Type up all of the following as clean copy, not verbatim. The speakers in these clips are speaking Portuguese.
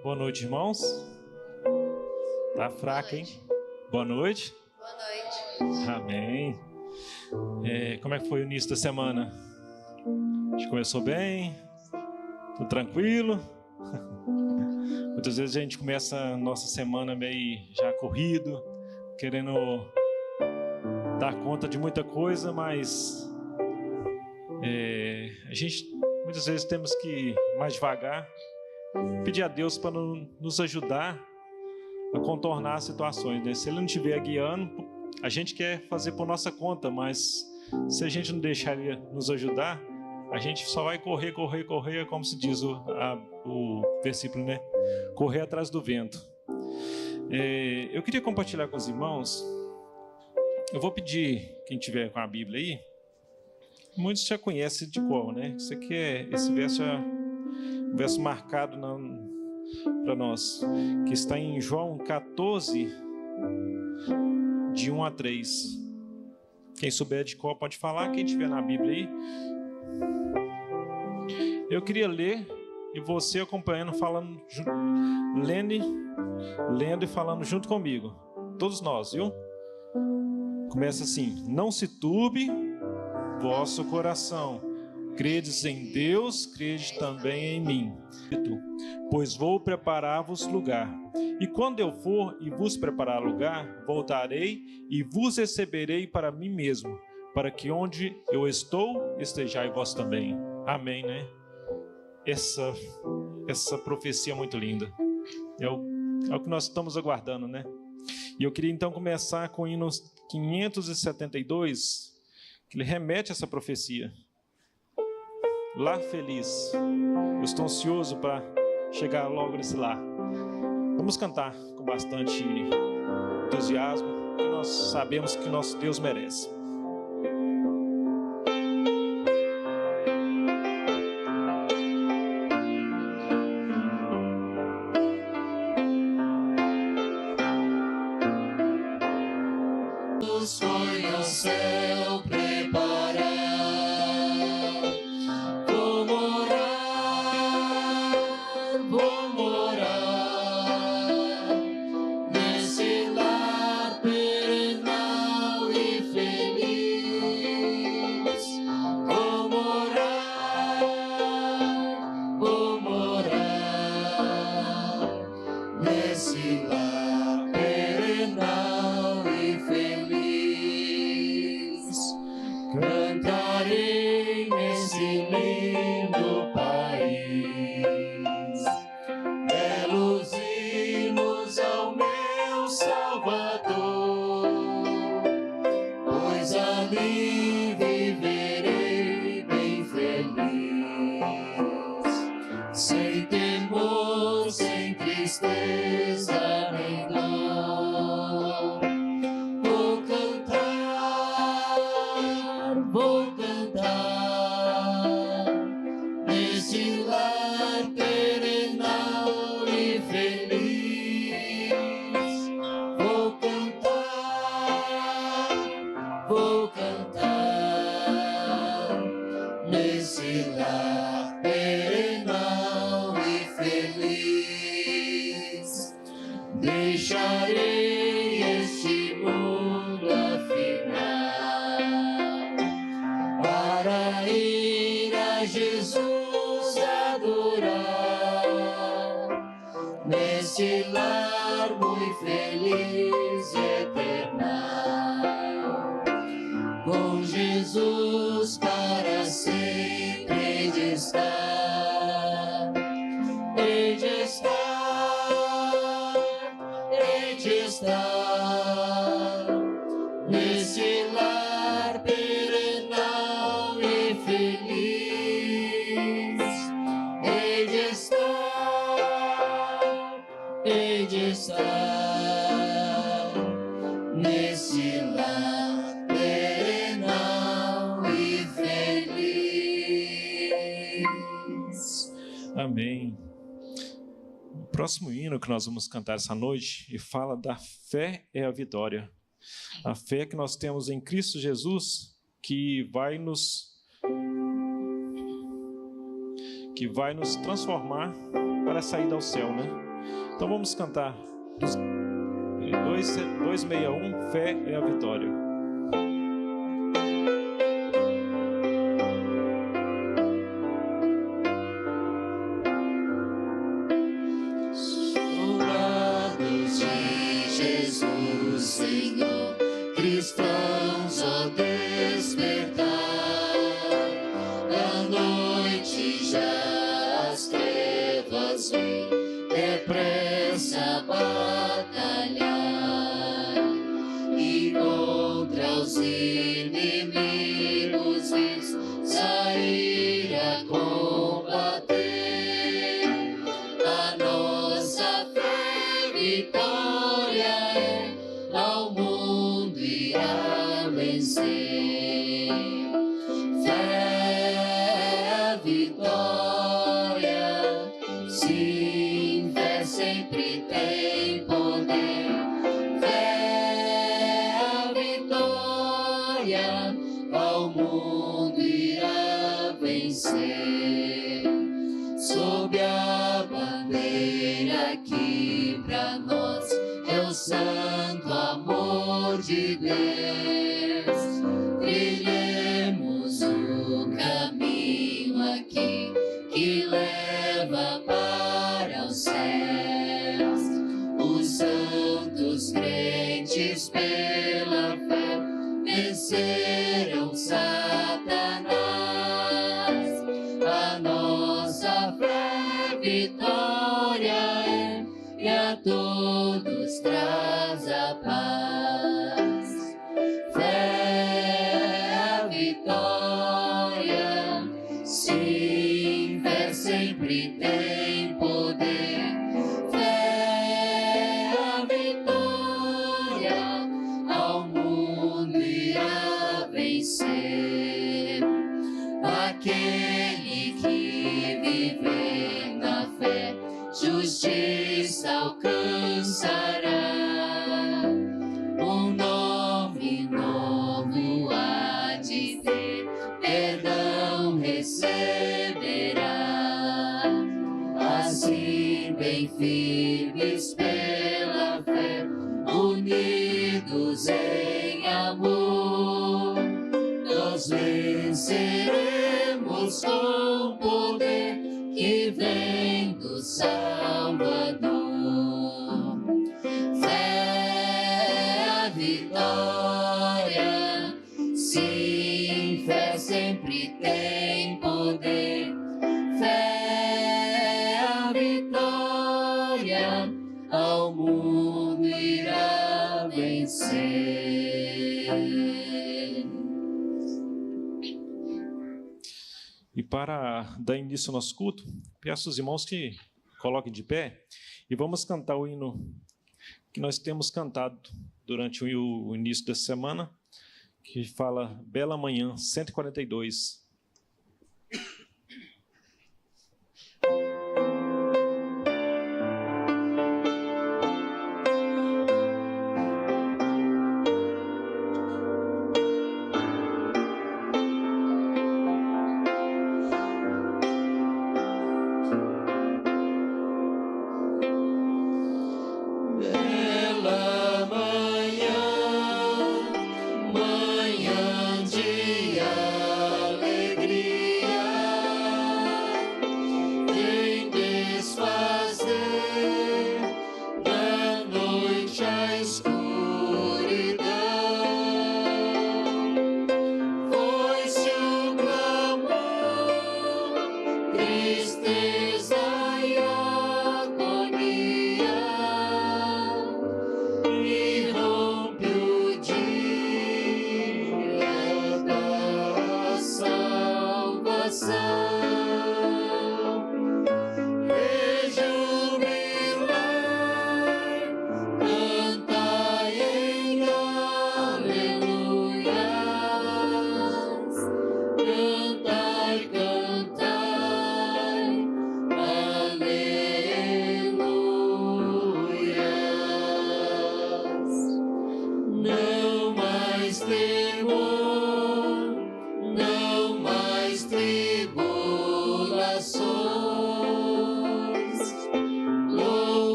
Boa noite, irmãos. Tá fraco, hein? Boa noite. Boa noite. Amém. Como é que foi o início da semana? A gente começou bem? Tudo tranquilo? Muitas vezes a gente começa a nossa semana meio já corrido, querendo dar conta de muita coisa, mas a gente muitas vezes temos que ir mais devagar, pedir a Deus para nos ajudar a contornar as situações, né? Se Ele não estiver guiando, a gente quer fazer por nossa conta, mas se a gente não deixar Ele nos ajudar, a gente só vai correr, como se diz o versículo, né? Correr atrás do vento. Eu queria compartilhar com os irmãos. Eu vou pedir, quem tiver com a Bíblia aí, muitos já conhecem de cor, né? Isso aqui esse verso é um verso marcado para nós, que está em João 14, de 1 a 3. Quem souber de cor pode falar, quem tiver na Bíblia aí. Eu queria ler e você acompanhando, falando, lendo e falando junto comigo. Todos nós, viu? Começa assim: não se turbe vosso coração. Credes em Deus, crede também em mim. Pois vou preparar-vos lugar. E quando eu for e vos preparar lugar, voltarei e vos receberei para mim mesmo, para que onde eu estou, estejais vós também. Amém, né? Essa profecia é muito linda. É o que nós estamos aguardando, né? E eu queria então começar com o hino 572, que ele remete a essa profecia. Lar feliz. Eu estou ansioso para chegar logo nesse lar. Vamos cantar com bastante entusiasmo, que nós sabemos que nosso Deus merece. Foi ao céu preparar, vou morar nesse lar perenal e feliz. Vou morar nesse lar perenal e feliz. tristeza nem dor. Vou cantar nesse lar terrenal e feliz. Vou cantar nesse lar terrenal e feliz. Deixarei este mundo afinal para ir a Jesus adorar nesse lar muito feliz e eternal. Com Jesus para sempre hei de estar, hei de estar, hei de estar nesse lar terrenal e feliz. Hei de estar nesse lar terrenal e feliz. Amém. O próximo hino que nós vamos cantar essa noite e fala da fé é a vitória. A fé que nós temos em Cristo Jesus, que vai nos transformar para sair ao céu, né? Então vamos cantar 261, fé é a vitória. Soldados de Jesus, Senhor, cristãos, ó despertar. A noite já as trevas vêm, depressa batalhar. E contra os inimigos vens sair a combater. A nossa fé vitória é, ao mundo irá vencer. Fé vitória, sim, fé sempre tem poder. Fé vitória, ao mundo irá vencer. Sob a bandeira que pra nós é o santo amor de Deus, trilhemos o caminho aqui que leva para os céus. Os santos crentes pela fé venceram Satanás. A nossa fé vitória é, e a todos traz a paz. Fé vitória, sim, fé sempre tem poder. Fé vitória, ao mundo irá vencer. Aquele que viver na fé, justiça alcançará. Um nome novo há de ter, perdão receberá. Assim, bem firmes pela fé, unidos em amor, nós venceremos com poder que vem do Salvador. Fé, vitória, sim, fé sempre tem poder. Fé, vitória, ao mundo irá vencer. E para dar início ao nosso culto, peço aos irmãos que coloquem de pé e vamos cantar o hino que nós temos cantado durante o início da semana, que fala Bela Manhã, 142.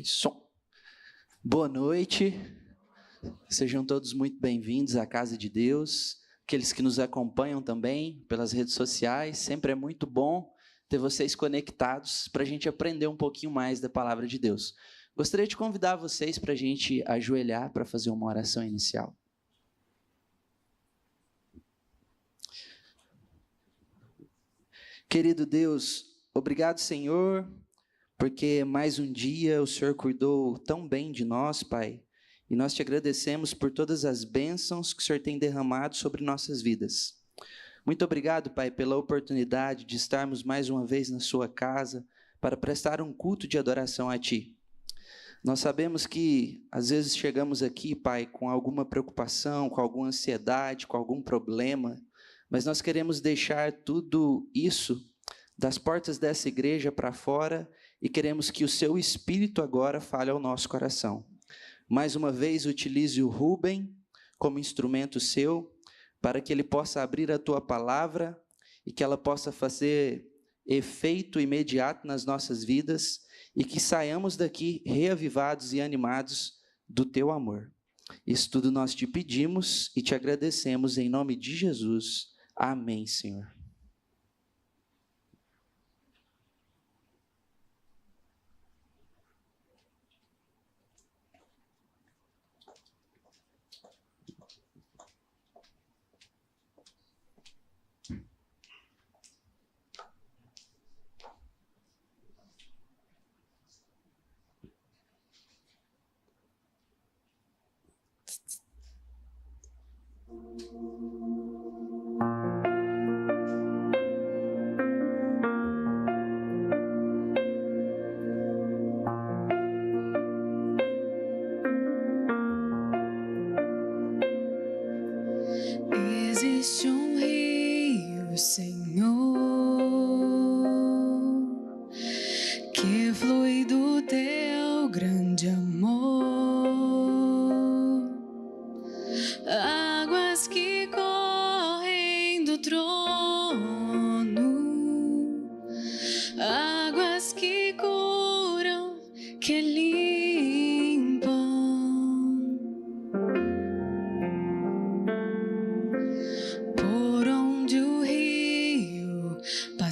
Som. Boa noite, sejam todos muito bem-vindos à Casa de Deus, aqueles que nos acompanham também pelas redes sociais, sempre é muito bom ter vocês conectados para a gente aprender um pouquinho mais da Palavra de Deus. Gostaria de convidar vocês para a gente ajoelhar para fazer uma oração inicial. Querido Deus, obrigado, Senhor, porque mais um dia o Senhor cuidou tão bem de nós, Pai, e nós te agradecemos por todas as bênçãos que o Senhor tem derramado sobre nossas vidas. Muito obrigado, Pai, pela oportunidade de estarmos mais uma vez na sua casa para prestar um culto de adoração a Ti. Nós sabemos que às vezes chegamos aqui, Pai, com alguma preocupação, com alguma ansiedade, com algum problema, mas nós queremos deixar tudo isso das portas dessa igreja para fora e queremos que o seu Espírito agora fale ao nosso coração. Mais uma vez, utilize o Rubem como instrumento seu, para que ele possa abrir a tua palavra e que ela possa fazer efeito imediato nas nossas vidas e que saiamos daqui reavivados e animados do teu amor. Isso tudo nós te pedimos e te agradecemos em nome de Jesus. Amém, Senhor.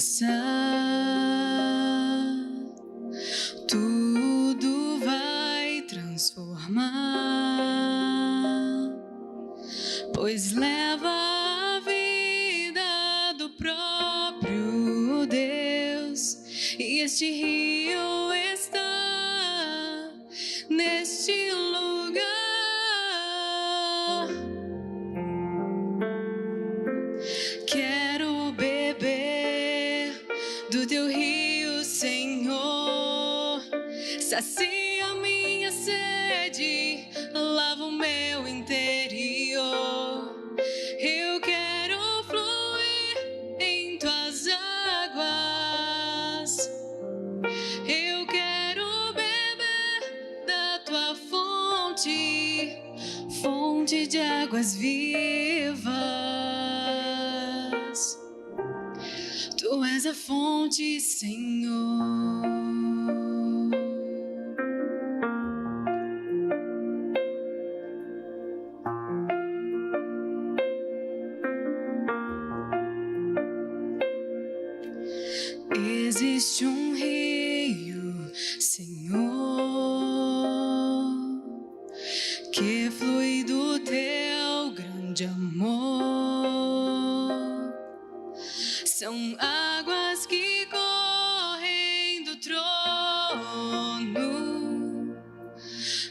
passar, tudo vai transformar, pois leva a vida do próprio Deus, e este rio está neste lugar. Quero beber do teu rio, Senhor. Sacia minha sede, lava o meu interior. Eu quero fluir em tuas águas. Eu quero beber da tua fonte, fonte de águas vivas. Tu és a fonte, Senhor. Existe um rio, Senhor, que flui do teu grande amor. São águas que correm do trono,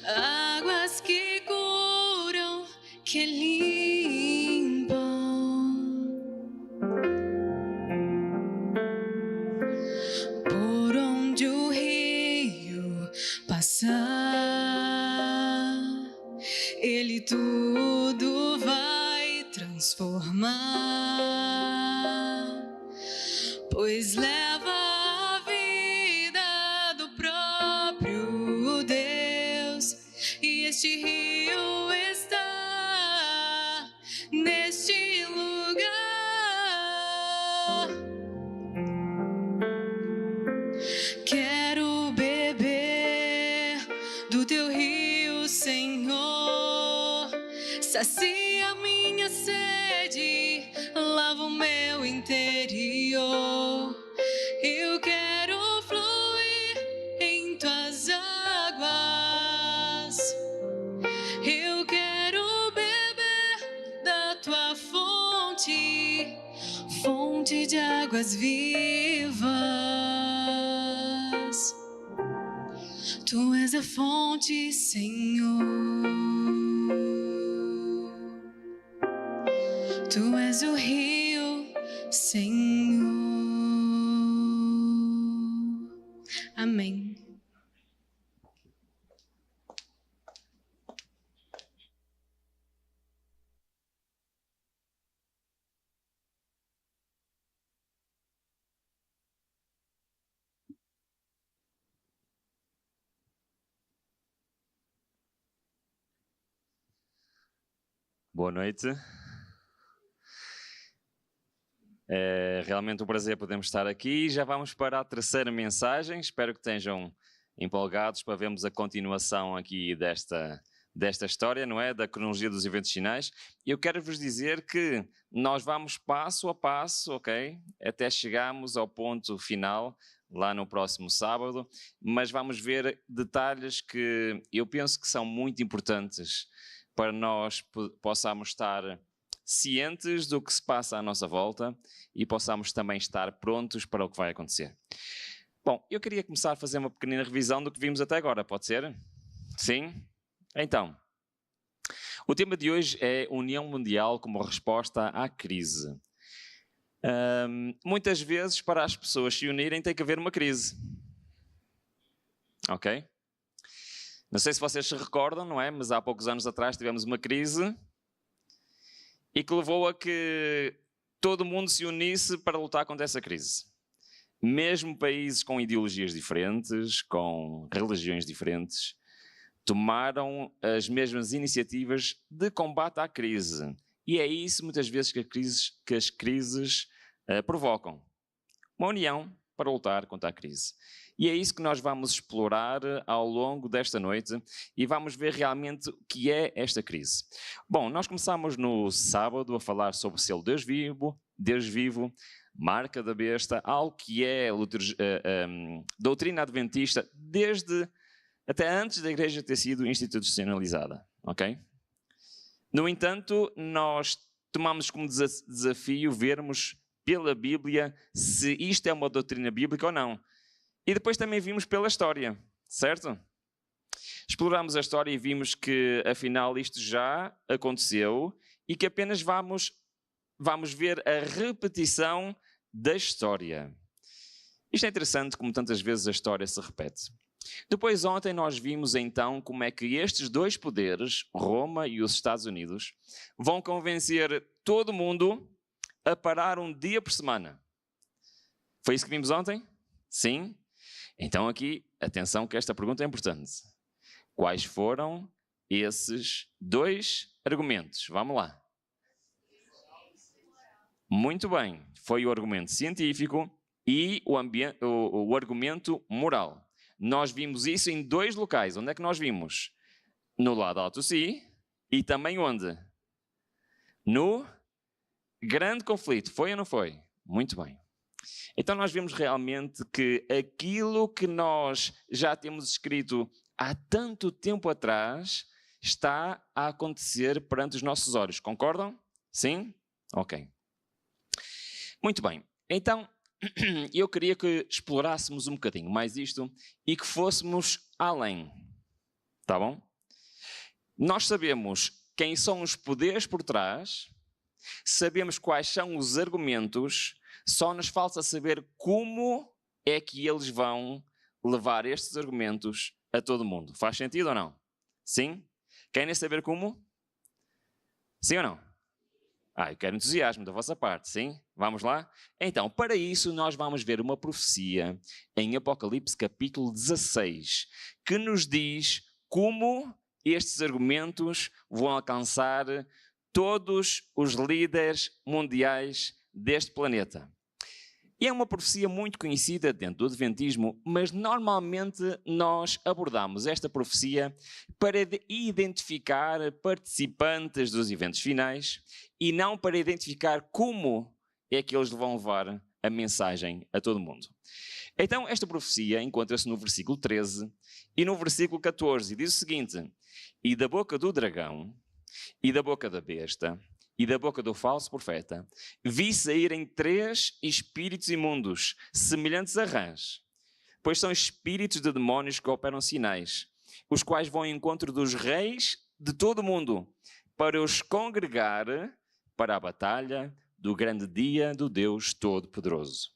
águas que curam, que limpam. Por onde o rio passar, ele tudo vai transformar, pois leva a vida do próprio Deus, e este rio está neste lugar. Quero beber do teu rio, Senhor. Sacia minha sede, lava o meu interior. Eu quero fluir em tuas águas. Eu quero beber da tua fonte, fonte de águas vivas. Tu és a fonte, Senhor. Tu és o rio, Senhor. Amém. Boa noite. É realmente um prazer podermos estar aqui. Já vamos para a terceira mensagem. Espero que estejam empolgados para vermos a continuação aqui desta história, não é? Da cronologia dos eventos finais. Eu quero vos dizer que nós vamos passo a passo, ok? Até chegarmos ao ponto final, lá no próximo sábado, mas vamos ver detalhes que eu penso que são muito importantes para nós possamos estar cientes do que se passa à nossa volta e possamos também estar prontos para o que vai acontecer. Bom, eu queria começar a fazer uma pequenina revisão do que vimos até agora, pode ser? Sim? Então, o tema de hoje é União Mundial como resposta à crise. Muitas vezes, para as pessoas se unirem, tem que haver uma crise. Ok? Não sei se vocês se recordam, não é? Mas há poucos anos atrás tivemos uma crise e que levou a que todo mundo se unisse para lutar contra essa crise. Mesmo países com ideologias diferentes, com religiões diferentes, tomaram as mesmas iniciativas de combate à crise. E é isso muitas vezes que as crises provocam. Uma união para lutar contra a crise. E é isso que nós vamos explorar ao longo desta noite e vamos ver realmente o que é esta crise. Bom, nós começamos no sábado a falar sobre o selo Deus vivo, marca da besta, algo que é doutrina adventista desde até antes da igreja ter sido institucionalizada, ok? No entanto, nós tomamos como desafio vermos pela Bíblia se isto é uma doutrina bíblica ou não. E depois também vimos pela história, certo? Exploramos a história e vimos que, afinal, isto já aconteceu e que apenas vamos ver a repetição da história. Isto é interessante como tantas vezes a história se repete. Depois, ontem, nós vimos então como é que estes dois poderes, Roma e os Estados Unidos, vão convencer todo mundo a parar um dia por semana. Foi isso que vimos ontem? Sim? Então aqui, atenção que esta pergunta é importante. Quais foram esses dois argumentos? Vamos lá. Muito bem. Foi o argumento científico e o argumento moral. Nós vimos isso em dois locais. Onde é que nós vimos? No Laudato Si e também onde? No grande conflito. Foi ou não foi? Muito bem. Então nós vimos realmente que aquilo que nós já temos escrito há tanto tempo atrás está a acontecer perante os nossos olhos. Concordam? Sim? Ok. Muito bem. Então, eu queria que explorássemos um bocadinho mais isto e que fôssemos além. Tá bom? Nós sabemos quem são os poderes por trás, sabemos quais são os argumentos, só nos falta saber como é que eles vão levar estes argumentos a todo mundo. Faz sentido ou não? Sim? Querem saber como? Sim ou não? Eu quero entusiasmo da vossa parte, sim? Vamos lá? Então, para isso, nós vamos ver uma profecia em Apocalipse capítulo 16, que nos diz como estes argumentos vão alcançar todos os líderes mundiais deste planeta. E é uma profecia muito conhecida dentro do Adventismo, mas normalmente nós abordamos esta profecia para identificar participantes dos eventos finais e não para identificar como é que eles vão levar a mensagem a todo mundo. Então, esta profecia encontra-se no versículo 13 e no versículo 14, e diz o seguinte: e da boca do dragão, e da boca da besta, e da boca do falso profeta, vi saírem 3 espíritos imundos, semelhantes a rãs, pois são espíritos de demónios que operam sinais, os quais vão ao encontro dos reis de todo o mundo, para os congregar para a batalha do grande dia do Deus Todo-Poderoso.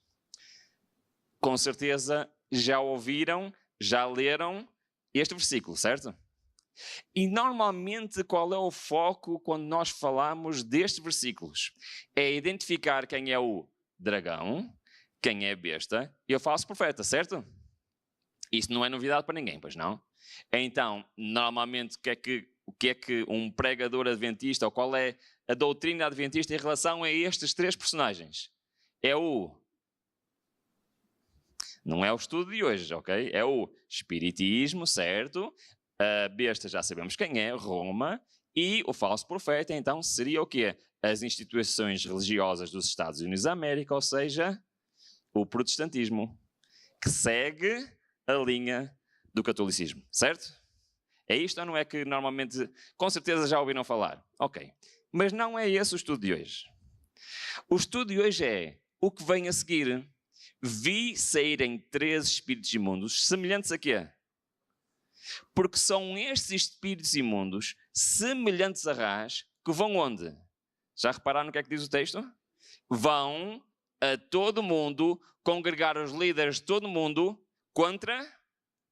Com certeza já ouviram, já leram este versículo, certo? E normalmente qual é o foco quando nós falamos destes versículos? É identificar quem é o dragão, quem é a besta e o falso profeta, certo? Isso não é novidade para ninguém, pois não? Então, normalmente o que é que um pregador adventista, ou qual é a doutrina adventista em relação a estes 3 personagens? Não é o estudo de hoje, ok? É o espiritismo, certo? A besta já sabemos quem é, Roma, e o falso profeta, então, seria o quê? As instituições religiosas dos Estados Unidos da América, ou seja, o protestantismo, que segue a linha do catolicismo, certo? É isto ou não é que normalmente, com certeza já ouviram falar? Ok. Mas não é esse o estudo de hoje. O estudo de hoje é o que vem a seguir. Vi saírem 3 espíritos imundos, semelhantes a quê? Porque são estes espíritos imundos, semelhantes a rãs, que vão onde? Já repararam no que é que diz o texto? Vão a todo mundo, congregar os líderes de todo mundo contra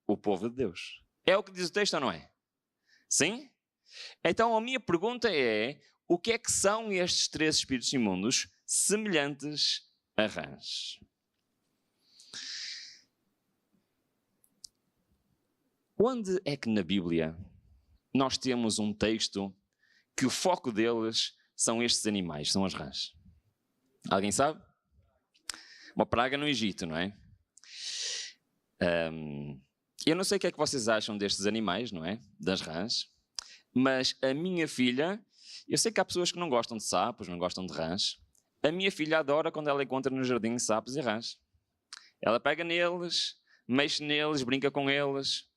o povo de Deus. É o que diz o texto ou não é? Sim? Então a minha pergunta é, o que é que são estes 3 espíritos imundos semelhantes a rãs? Onde é que na Bíblia nós temos um texto que o foco deles são estes animais, são as rãs? Alguém sabe? Uma praga no Egito, não é? Eu não sei o que é que vocês acham destes animais, não é? Das rãs. Mas a minha filha, eu sei que há pessoas que não gostam de sapos, não gostam de rãs, A minha filha adora quando ela encontra no jardim sapos e rãs. Ela pega neles, mexe neles, brinca com eles.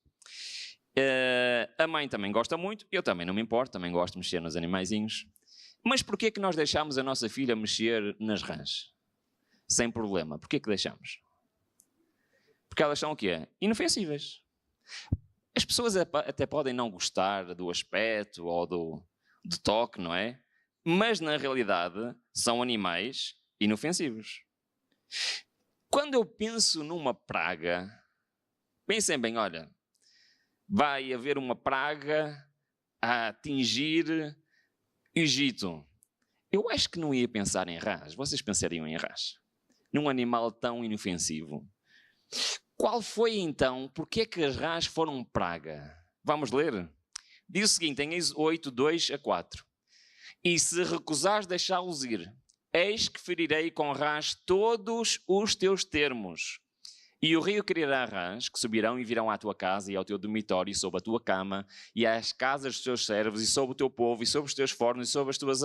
A mãe também gosta muito, eu também não me importo, também gosto de mexer nos animaizinhos. Mas porquê que nós deixamos a nossa filha mexer nas rãs? Sem problema. Porquê que deixamos? Porque elas são o quê? Inofensíveis. As pessoas até podem não gostar do aspecto ou do toque, não é? Mas na realidade são animais inofensivos. Quando eu penso numa praga, pensem bem, olha, vai haver uma praga a atingir Egito. Eu acho que não ia pensar em rãs. Vocês pensariam em rãs? Num animal tão inofensivo. Qual foi então? Porquê é que as rãs foram praga? Vamos ler? Diz o seguinte, em Êxodo 8, 2 a 4. E se recusares deixá-los ir, eis que ferirei com rãs todos os teus termos. E o rio criará rãs que subirão e virão à tua casa e ao teu dormitório e sobre a tua cama e às casas dos teus servos e sobre o teu povo e sobre os teus fornos e sobre as tuas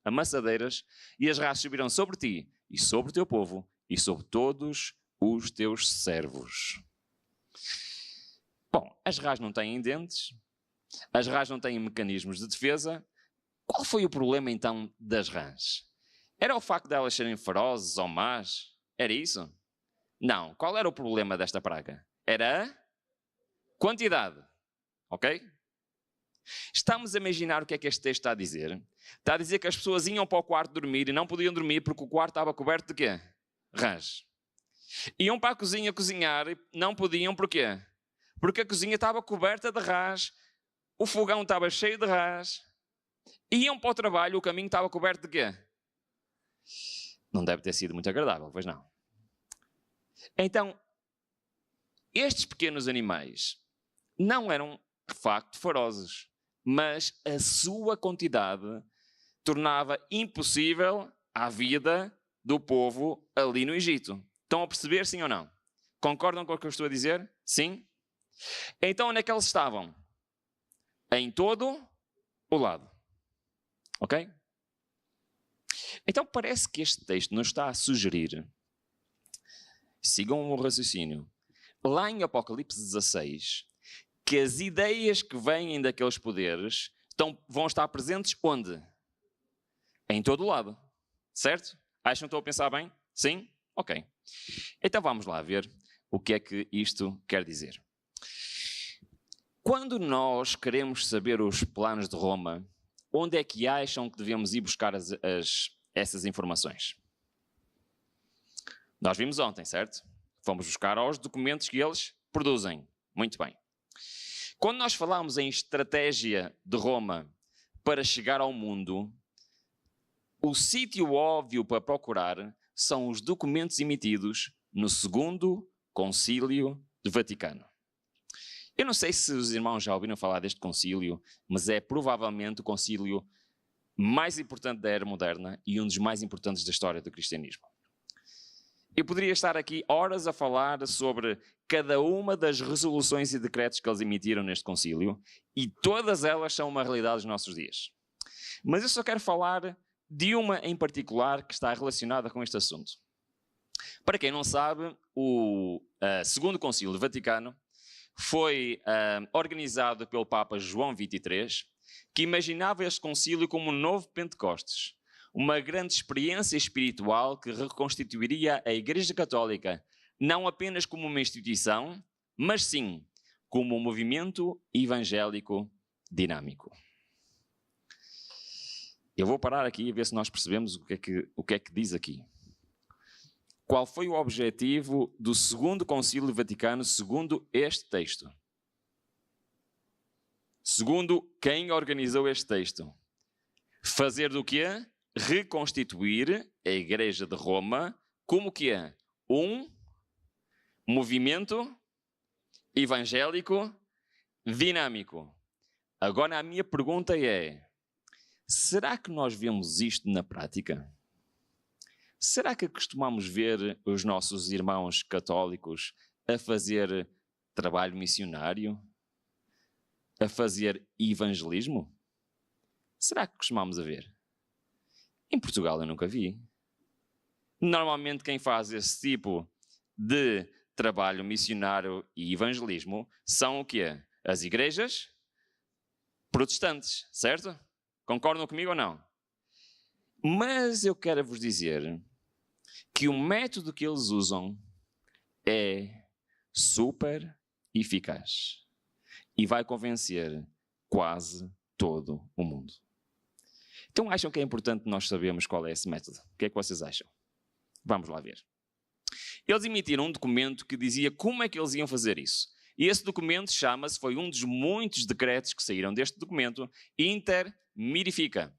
amassadeiras e as rãs subirão sobre ti e sobre o teu povo e sobre todos os teus servos. Bom, as rãs não têm dentes, as rãs não têm mecanismos de defesa. Qual foi o problema então das rãs? Era o facto de elas serem ferozes ou más? Era isso? Não. Qual era o problema desta praga? Era a quantidade. Ok? Estamos a imaginar o que é que este texto está a dizer? Está a dizer que as pessoas iam para o quarto dormir e não podiam dormir porque o quarto estava coberto de quê? Rãs. Iam para a cozinha cozinhar e não podiam porquê? Porque a cozinha estava coberta de rãs, o fogão estava cheio de rãs. Iam para o trabalho, o caminho estava coberto de quê? Não deve ter sido muito agradável, pois não. Então, estes pequenos animais não eram, de facto, ferozes, mas a sua quantidade tornava impossível a vida do povo ali no Egito. Estão a perceber, sim ou não? Concordam com o que eu estou a dizer? Sim? Então, onde é que eles estavam? Em todo o lado. Ok? Então, parece que este texto nos está a sugerir, sigam o raciocínio, lá em Apocalipse 16, que as ideias que vêm daqueles poderes vão estar presentes onde? Em todo o lado. Certo? Acham que estou a pensar bem? Sim? Ok. Então vamos lá ver o que é que isto quer dizer. Quando nós queremos saber os planos de Roma, onde é que acham que devemos ir buscar essas informações? Nós vimos ontem, certo? Fomos buscar aos documentos que eles produzem. Muito bem. Quando nós falamos em estratégia de Roma para chegar ao mundo, o sítio óbvio para procurar são os documentos emitidos no Segundo Concílio do Vaticano. Eu não sei se os irmãos já ouviram falar deste concílio, mas é provavelmente o concílio mais importante da era moderna e um dos mais importantes da história do cristianismo. Eu poderia estar aqui horas a falar sobre cada uma das resoluções e decretos que eles emitiram neste concílio, e todas elas são uma realidade dos nossos dias. Mas eu só quero falar de uma em particular que está relacionada com este assunto. Para quem não sabe, o Segundo Concílio do Vaticano foi organizado pelo Papa João XXIII, que imaginava este concílio como um novo Pentecostes, uma grande experiência espiritual que reconstituiria a Igreja Católica não apenas como uma instituição, mas sim como um movimento evangélico dinâmico. Eu vou parar aqui e ver se nós percebemos o que é que diz aqui. Qual foi o objetivo do Segundo Concílio Vaticano segundo este texto? Segundo quem organizou este texto? Fazer do quê? Reconstituir a Igreja de Roma como que é? Um movimento evangélico dinâmico. Agora a minha pergunta é: será que nós vemos isto na prática? Será que costumamos ver os nossos irmãos católicos a fazer trabalho missionário? A fazer evangelismo? Será que costumamos a ver? Em Portugal eu nunca vi. Normalmente quem faz esse tipo de trabalho missionário e evangelismo são o quê? As igrejas protestantes, certo? Concordam comigo ou não? Mas eu quero vos dizer que o método que eles usam é super eficaz e vai convencer quase todo o mundo. Então acham que é importante nós sabermos qual é esse método? O que é que vocês acham? Vamos lá ver. Eles emitiram um documento que dizia como é que eles iam fazer isso. E esse documento foi um dos muitos decretos que saíram deste documento, Inter Mirifica,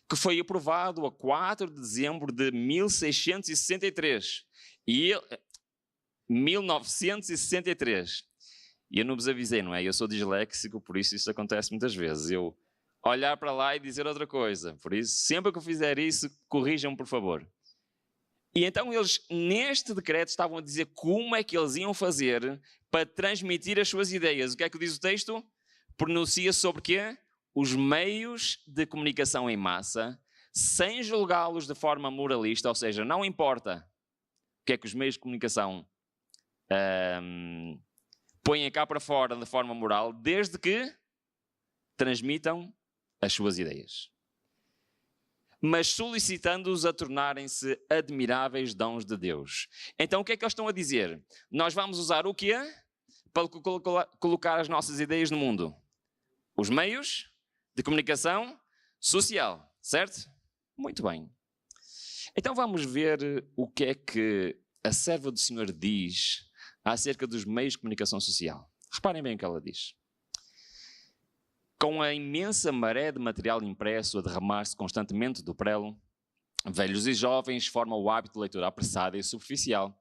que foi aprovado a 4 de dezembro de 1663. 1963. E eu não vos avisei, não é? Eu sou disléxico, por isso acontece muitas vezes. Eu olhar para lá e dizer outra coisa. Por isso, sempre que eu fizer isso, corrijam-me, por favor. E então eles, neste decreto, estavam a dizer como é que eles iam fazer para transmitir as suas ideias. O que é que diz o texto? Pronuncia sobre quê? Os meios de comunicação em massa, sem julgá-los de forma moralista, ou seja, não importa o que é que os meios de comunicação põem cá para fora de forma moral, desde que transmitam as suas ideias. Mas solicitando-os a tornarem-se admiráveis dons de Deus. Então o que é que eles estão a dizer? Nós vamos usar o quê? Para colocar as nossas ideias no mundo. Os meios de comunicação social, certo? Muito bem. Então vamos ver o que é que a serva do Senhor diz acerca dos meios de comunicação social. Reparem bem o que ela diz. Com a imensa maré de material impresso a derramar-se constantemente do prelo, velhos e jovens formam o hábito de leitura apressada e superficial,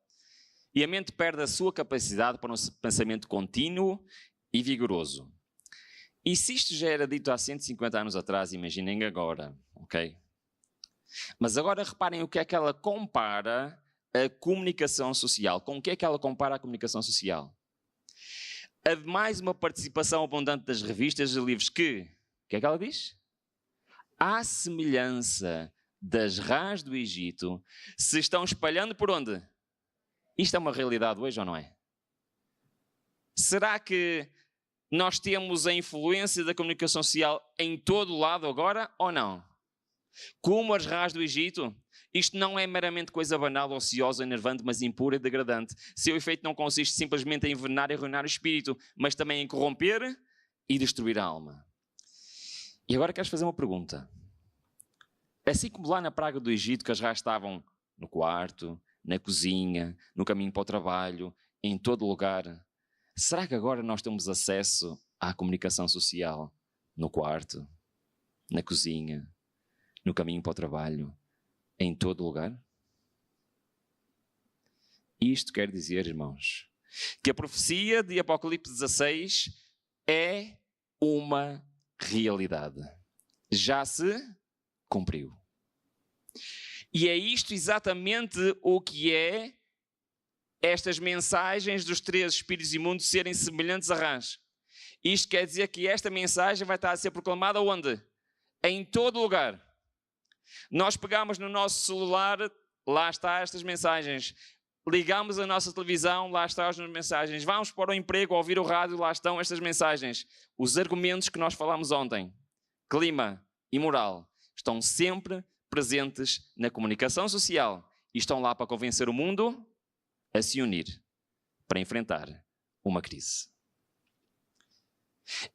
e a mente perde a sua capacidade para um pensamento contínuo e vigoroso. E se isto já era dito há 150 anos atrás, imaginem agora, ok? Mas agora reparem o que é que ela compara a comunicação social. Com o que é que ela compara a comunicação social? Mais uma participação abundante das revistas e livros que, o que é que ela diz? À semelhança das rãs do Egito, se estão espalhando por onde? Isto é uma realidade hoje ou não é? Será que nós temos a influência da comunicação social em todo o lado agora ou não? Como as rãs do Egito? Isto não é meramente coisa banal, ociosa, enervante, mas impura e degradante. Seu efeito não consiste simplesmente em envenenar e arruinar o espírito, mas também em corromper e destruir a alma. E agora queres fazer uma pergunta. Assim como lá na praga do Egito, que as rãs estavam no quarto, na cozinha, no caminho para o trabalho, em todo lugar, será que agora nós temos acesso à comunicação social no quarto, na cozinha, no caminho para o trabalho, em todo lugar? Isto quer dizer, irmãos, que a profecia de Apocalipse 16 é uma realidade. Já se cumpriu. E é isto exatamente o que é estas mensagens dos 3 espíritos imundos serem semelhantes a rãs. Isto quer dizer que esta mensagem vai estar a ser proclamada onde? Em todo lugar. Nós pegamos no nosso celular, lá está estas mensagens. Ligamos a nossa televisão, lá estão as mensagens. Vamos para o emprego, ouvir o rádio, lá estão estas mensagens. Os argumentos que nós falámos ontem, clima e moral, estão sempre presentes na comunicação social e estão lá para convencer o mundo a se unir para enfrentar uma crise.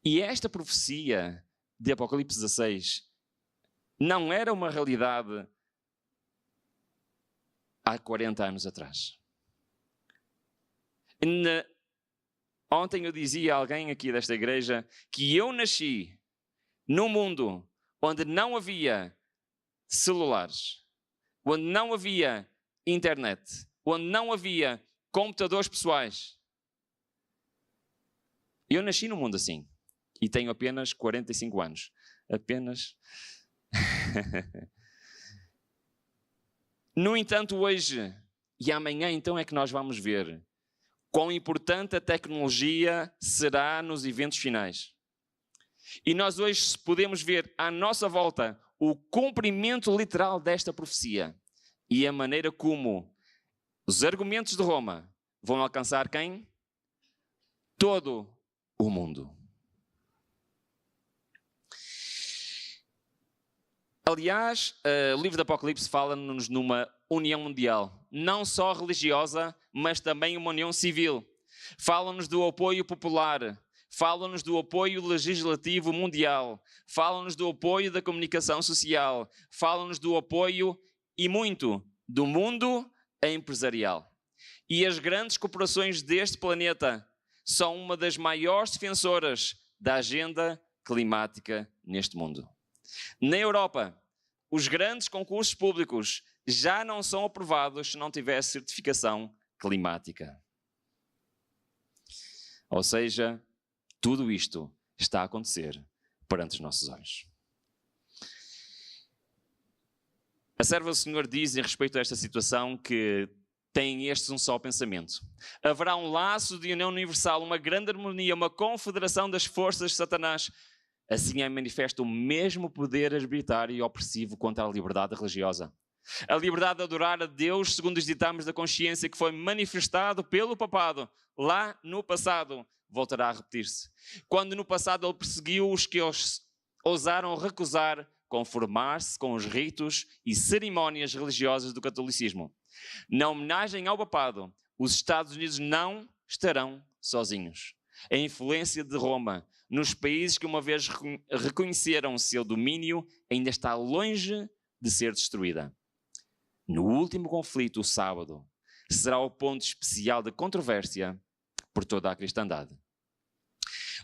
E esta profecia de Apocalipse 16 não era uma realidade há 40 anos atrás. Ontem eu dizia a alguém aqui desta igreja que eu nasci num mundo onde não havia celulares, onde não havia internet, onde não havia computadores pessoais. Eu nasci num mundo assim e tenho apenas 45 anos. Apenas... No entanto, hoje e amanhã então é que nós vamos ver quão importante a tecnologia será nos eventos finais. E nós hoje podemos ver à nossa volta o cumprimento literal desta profecia. e a maneira como os argumentos de Roma vão alcançar quem? Todo o mundo. Aliás, o livro do Apocalipse fala-nos numa união mundial, não só religiosa, mas também uma união civil. Fala-nos do apoio popular, fala-nos do apoio legislativo mundial, fala-nos do apoio da comunicação social, fala-nos do apoio, e muito, do mundo empresarial. E as grandes corporações deste planeta são uma das maiores defensoras da agenda climática neste mundo. Na Europa, os grandes concursos públicos já não são aprovados se não tiver certificação climática. Ou seja, tudo isto está a acontecer perante os nossos olhos. A serva do Senhor diz em respeito a esta situação que tem estes um só pensamento. Haverá um laço de união universal, uma grande harmonia, uma confederação das forças de Satanás. Assim é manifesto o mesmo poder arbitrário e opressivo contra a liberdade religiosa. A liberdade de adorar a Deus segundo os ditames da consciência que foi manifestado pelo papado lá no passado, voltará a repetir-se. Quando no passado ele perseguiu os que ousaram recusar conformar-se com os ritos e cerimónias religiosas do catolicismo. Na homenagem ao papado, os Estados Unidos não estarão sozinhos. A influência de Roma nos países que uma vez reconheceram o seu domínio ainda está longe de ser destruída. No último conflito, o sábado, será o ponto especial de controvérsia por toda a cristandade.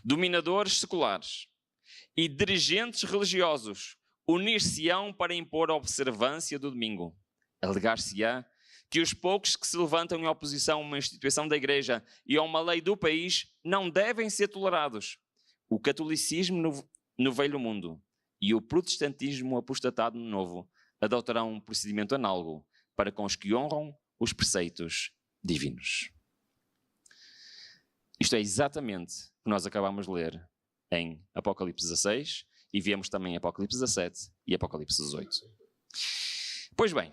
Dominadores seculares e dirigentes religiosos unir-se-ão para impor a observância do domingo. Alegar-se-á que os poucos que se levantam em oposição a uma instituição da Igreja e a uma lei do país não devem ser tolerados. O catolicismo no velho mundo e o protestantismo apostatado no novo adotarão um procedimento análogo para com os que honram os preceitos divinos. Isto é exatamente o que nós acabamos de ler em Apocalipse 16 e viemos também em Apocalipse 17 e Apocalipse 18. Pois bem,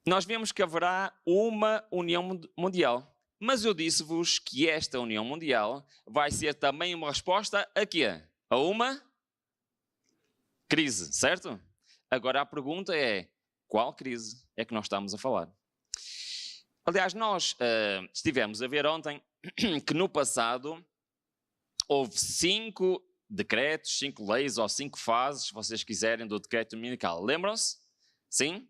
nós vemos que haverá uma união mundial, mas eu disse-vos que esta união mundial vai ser também uma resposta a quê? A uma crise, certo? Agora a pergunta é, qual crise é que nós estamos a falar? Aliás, nós estivemos a ver ontem que no passado houve 5 decretos, 5 leis ou 5 fases, se vocês quiserem, do decreto dominical. Lembram-se? Sim?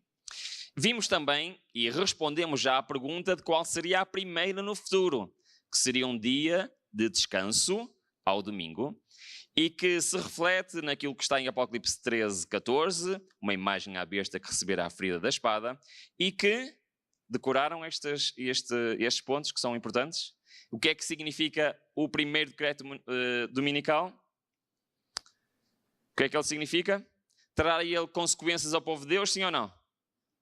Vimos também e respondemos já à pergunta de qual seria a primeira no futuro, que seria um dia de descanso ao domingo e que se reflete naquilo que está em Apocalipse 13, 14, uma imagem à besta que receberá a ferida da espada, e que decoraram estes pontos que são importantes. O que é que significa o primeiro decreto dominical? O que é que ele significa? Terá ele consequências ao povo de Deus, sim ou não?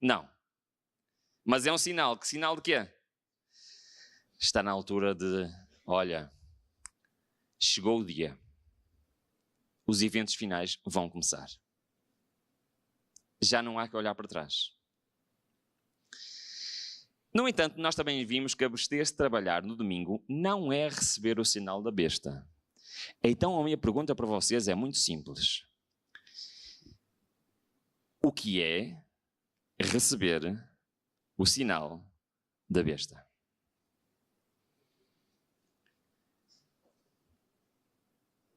Não. Mas é um sinal. Que sinal de quê? Está na altura de, olha, chegou o dia. Os eventos finais vão começar. Já não há que olhar para trás. No entanto, nós também vimos que abster-se de trabalhar no domingo não é receber o sinal da besta. Então a minha pergunta para vocês é muito simples. O que é receber o sinal da besta?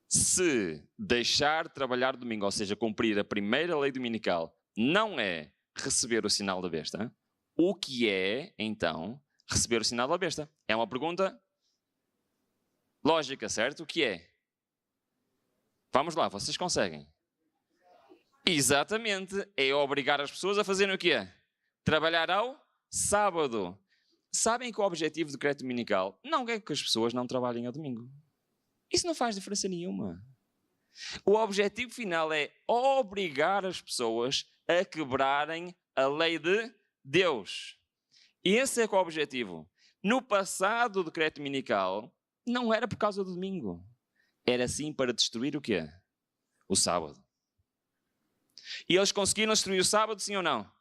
Se deixar de trabalhar domingo, ou seja, cumprir a primeira lei dominical, não é receber o sinal da besta, o que é, então, receber o sinal da besta? É uma pergunta lógica, certo? O que é? Vamos lá, vocês conseguem. Exatamente, é obrigar as pessoas a fazerem o quê? Trabalhar ao sábado. Sabem que o objetivo do decreto dominical não é que as pessoas não trabalhem ao domingo. Isso não faz diferença nenhuma. O objetivo final é obrigar as pessoas a quebrarem a lei de Deus. E esse é que é o objetivo. No passado, o decreto dominical não era por causa do domingo. Era sim para destruir o quê? O sábado. E eles conseguiram destruir o sábado, sim ou não?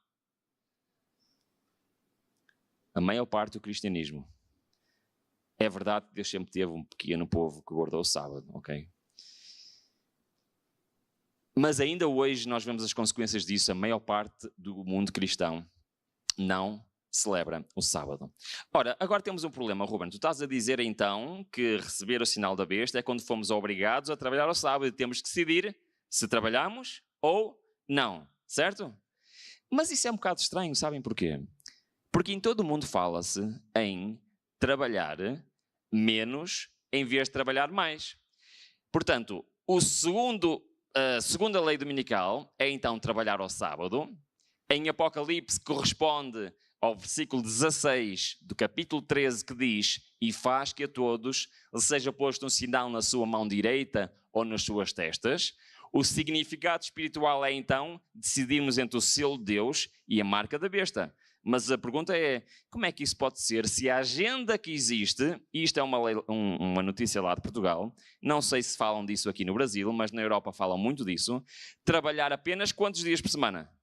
A maior parte do cristianismo. É verdade que Deus sempre teve um pequeno povo que guardou o sábado, ok? Mas ainda hoje nós vemos as consequências disso. A maior parte do mundo cristão não celebra o sábado. Ora, agora temos um problema, Ruben. Tu estás a dizer então que receber o sinal da besta é quando fomos obrigados a trabalhar ao sábado e temos que decidir se trabalhamos ou não, certo? Mas isso é um bocado estranho, sabem porquê? Porque em todo o mundo fala-se em trabalhar menos em vez de trabalhar mais. Portanto, a segunda lei dominical é então trabalhar ao sábado. Em Apocalipse corresponde ao versículo 16 do capítulo 13 que diz: e faz que a todos lhe seja posto um sinal na sua mão direita ou nas suas testas. O significado espiritual é então decidirmos entre o selo de Deus e a marca da besta. Mas a pergunta é, como é que isso pode ser se a agenda que existe, e isto é uma notícia lá de Portugal, não sei se falam disso aqui no Brasil, mas na Europa falam muito disso, trabalhar apenas quantos dias por semana?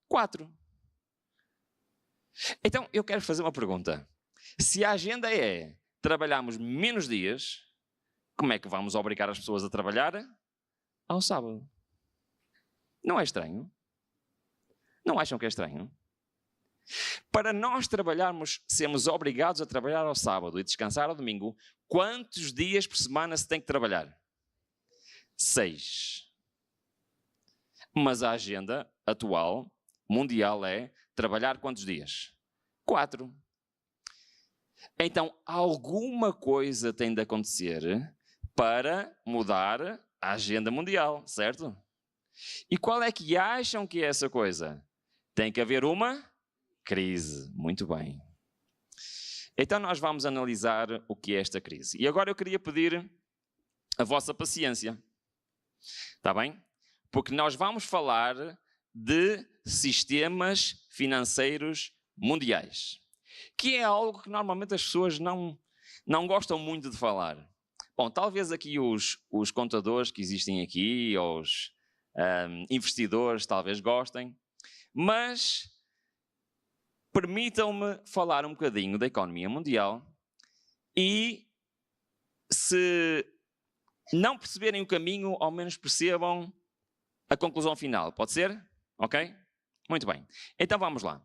4. Então, eu quero fazer uma pergunta. Se a agenda é trabalharmos menos dias, como é que vamos obrigar as pessoas a trabalhar ao sábado? Não é estranho? Não acham que é estranho? Para nós trabalharmos, sermos obrigados a trabalhar ao sábado e descansar ao domingo, quantos dias por semana se tem que trabalhar? 6. Mas a agenda atual, mundial, é trabalhar quantos dias? 4. Então, alguma coisa tem de acontecer para mudar a agenda mundial, certo? E qual é que acham que é essa coisa? Tem que haver uma crise. Muito bem. Então nós vamos analisar o que é esta crise. E agora eu queria pedir a vossa paciência. Está bem? Porque nós vamos falar de sistemas financeiros mundiais. Que é algo que normalmente as pessoas não gostam muito de falar. Bom, talvez aqui os contadores que existem aqui, ou os investidores talvez gostem, mas permitam-me falar um bocadinho da economia mundial e, se não perceberem o caminho, ao menos percebam a conclusão final. Pode ser? Ok? Muito bem. Então vamos lá.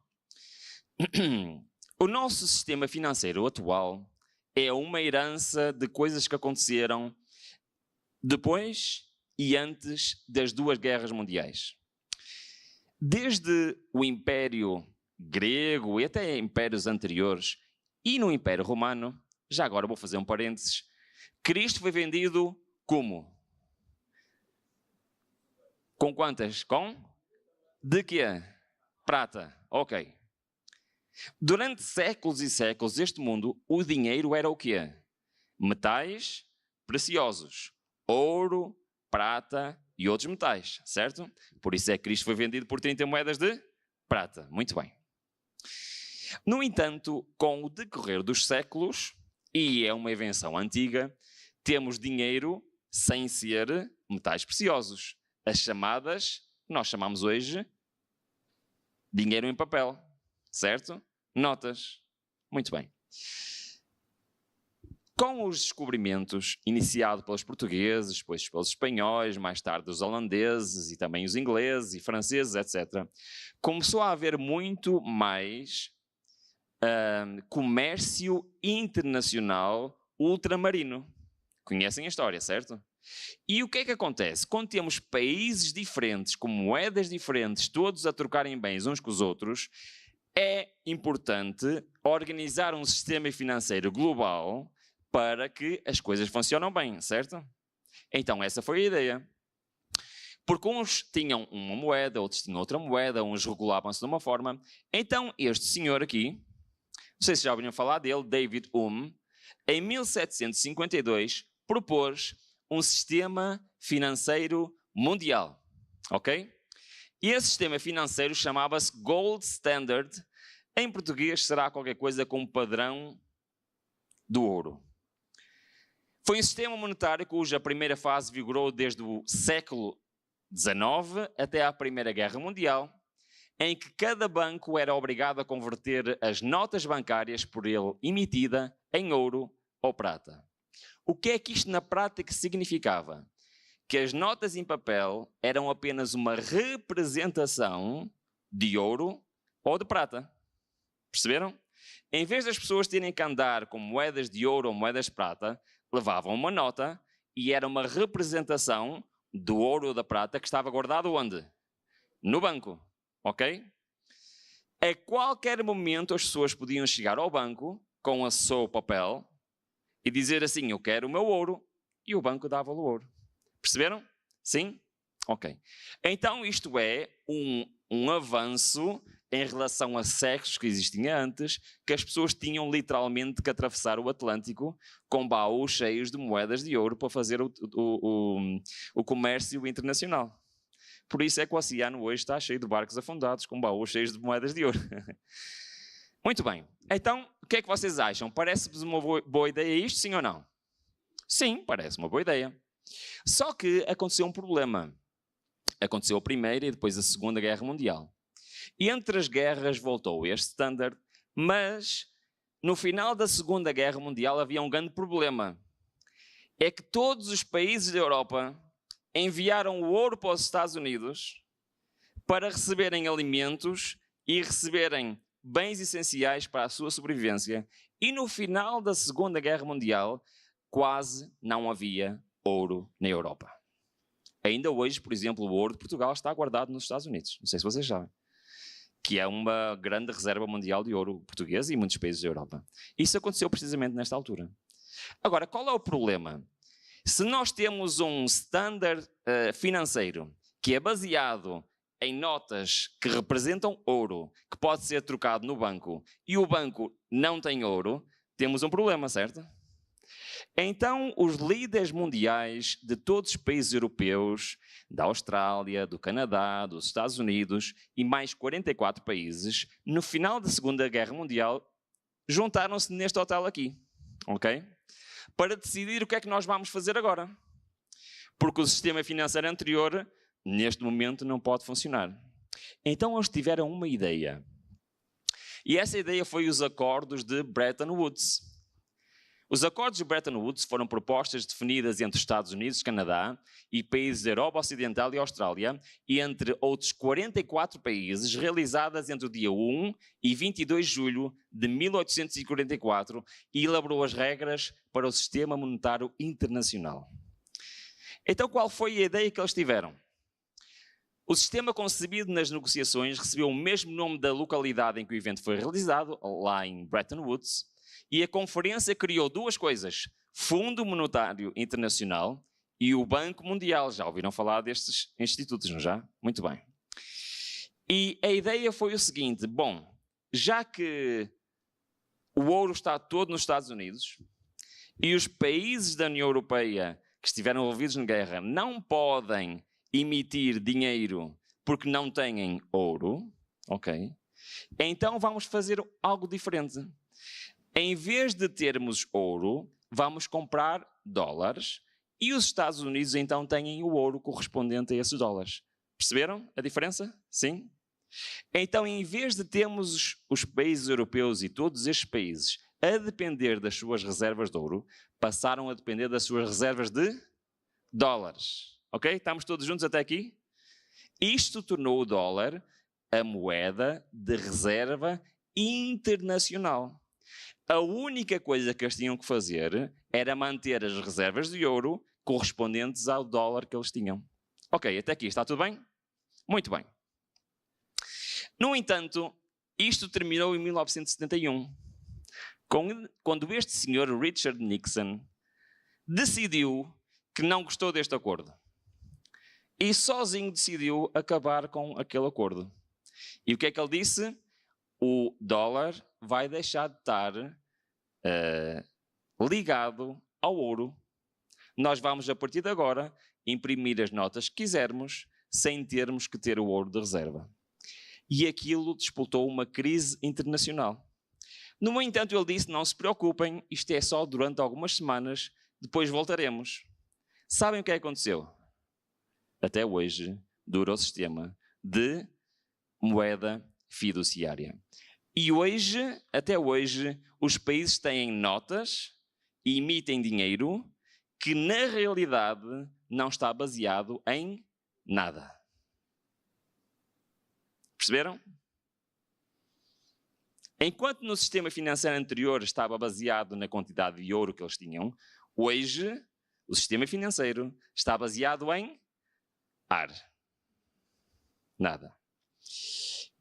O nosso sistema financeiro atual é uma herança de coisas que aconteceram depois e antes das 2 guerras mundiais. Desde o Império grego e até impérios anteriores e no Império Romano, já agora vou fazer um parênteses, Cristo foi vendido como? Com quantas? Com? De quê? Prata. Ok. Durante séculos e séculos deste mundo, o dinheiro era o quê? Metais preciosos. Ouro, prata e outros metais, certo? Por isso é que Cristo foi vendido por 30 moedas de prata. Muito bem. No entanto, com o decorrer dos séculos, e é uma invenção antiga, temos dinheiro sem ser metais preciosos. As chamadas, nós chamamos hoje, dinheiro em papel, certo? Notas. Muito bem. Com os descobrimentos, iniciado pelos portugueses, depois pelos espanhóis, mais tarde os holandeses e também os ingleses e franceses, etc., começou a haver muito mais comércio internacional ultramarino. Conhecem a história, certo? E o que é que acontece? Quando temos países diferentes, com moedas diferentes, todos a trocarem bens uns com os outros, é importante organizar um sistema financeiro global para que as coisas funcionem bem, certo? Então essa foi a ideia. Porque uns tinham uma moeda, outros tinham outra moeda, uns regulavam-se de uma forma. Então este senhor aqui, não sei se já ouviram falar dele, David Hume, em 1752 propôs um sistema financeiro mundial, ok? E esse sistema financeiro chamava-se Gold Standard. Em português será qualquer coisa como padrão do ouro. Foi um sistema monetário cuja primeira fase vigorou desde o século XIX até à Primeira Guerra Mundial, em que cada banco era obrigado a converter as notas bancárias por ele emitida em ouro ou prata. O que é que isto na prática significava? Que as notas em papel eram apenas uma representação de ouro ou de prata. Perceberam? Em vez das pessoas terem que andar com moedas de ouro ou moedas de prata, levavam uma nota e era uma representação do ouro ou da prata que estava guardado onde? No banco. Ok? A qualquer momento as pessoas podiam chegar ao banco com o seu papel e dizer assim, eu quero o meu ouro, e o banco dava-lhe o ouro. Perceberam? Sim? Ok. Então isto é um avanço em relação a séculos que existiam antes, que as pessoas tinham literalmente que atravessar o Atlântico com baús cheios de moedas de ouro para fazer o comércio internacional. Por isso é que o oceano hoje está cheio de barcos afundados com baús cheios de moedas de ouro. Muito bem. Então, o que é que vocês acham? Parece-vos uma boa ideia isto, sim ou não? Sim, parece uma boa ideia. Só que aconteceu um problema. Aconteceu a Primeira e depois a Segunda Guerra Mundial. E entre as guerras voltou este standard, mas no final da Segunda Guerra Mundial havia um grande problema. É que todos os países da Europa enviaram o ouro para os Estados Unidos para receberem alimentos e receberem bens essenciais para a sua sobrevivência. E no final da Segunda Guerra Mundial, quase não havia ouro na Europa. Ainda hoje, por exemplo, o ouro de Portugal está guardado nos Estados Unidos. Não sei se vocês sabem. Que é uma grande reserva mundial de ouro português e muitos países da Europa. Isso aconteceu precisamente nesta altura. Agora, qual é o problema? Se nós temos um standard financeiro que é baseado em notas que representam ouro, que pode ser trocado no banco, e o banco não tem ouro, temos um problema, certo? Então, os líderes mundiais de todos os países europeus, da Austrália, do Canadá, dos Estados Unidos e mais 44 países, no final da Segunda Guerra Mundial, juntaram-se neste hotel aqui, ok? Para decidir o que é que nós vamos fazer agora. Porque o sistema financeiro anterior, neste momento, não pode funcionar. Então, eles tiveram uma ideia. E essa ideia foi os acordos de Bretton Woods. Os acordos de Bretton Woods foram propostas definidas entre os Estados Unidos, Canadá e países da Europa Ocidental e Austrália, e entre outros 44 países, realizadas entre o dia 1 e 22 de julho de 1844, e elaborou as regras para o Sistema Monetário Internacional. Então, qual foi a ideia que eles tiveram? O sistema concebido nas negociações recebeu o mesmo nome da localidade em que o evento foi realizado, lá em Bretton Woods, e a conferência criou duas coisas: Fundo Monetário Internacional e o Banco Mundial. Já ouviram falar destes institutos, não já? Muito bem. E a ideia foi o seguinte: bom, já que o ouro está todo nos Estados Unidos e os países da União Europeia que estiveram envolvidos na guerra não podem emitir dinheiro porque não têm ouro, ok? Então vamos fazer algo diferente. Em vez de termos ouro, vamos comprar dólares e os Estados Unidos então têm o ouro correspondente a esses dólares. Perceberam a diferença? Sim? Então, em vez de termos os países europeus e todos estes países a depender das suas reservas de ouro, passaram a depender das suas reservas de dólares. Ok? Estamos todos juntos até aqui? Isto tornou o dólar a moeda de reserva internacional. A única coisa que eles tinham que fazer era manter as reservas de ouro correspondentes ao dólar que eles tinham. Ok, até aqui está tudo bem? Muito bem. No entanto, isto terminou em 1971, quando este senhor Richard Nixon decidiu que não gostou deste acordo. E sozinho decidiu acabar com aquele acordo. E o que é que ele disse? O dólar vai deixar de estar ligado ao ouro. Nós vamos, a partir de agora, imprimir as notas que quisermos, sem termos que ter o ouro de reserva. E aquilo disputou uma crise internacional. No entanto, ele disse, não se preocupem, isto é só durante algumas semanas, depois voltaremos. Sabem o que aconteceu? até hoje, do Eurosistema de moeda fiduciária. E hoje, até hoje, os países têm notas e emitem dinheiro que, na realidade, não está baseado em nada. Perceberam? Enquanto no sistema financeiro anterior estava baseado na quantidade de ouro que eles tinham, hoje o sistema financeiro está baseado em ar. Nada.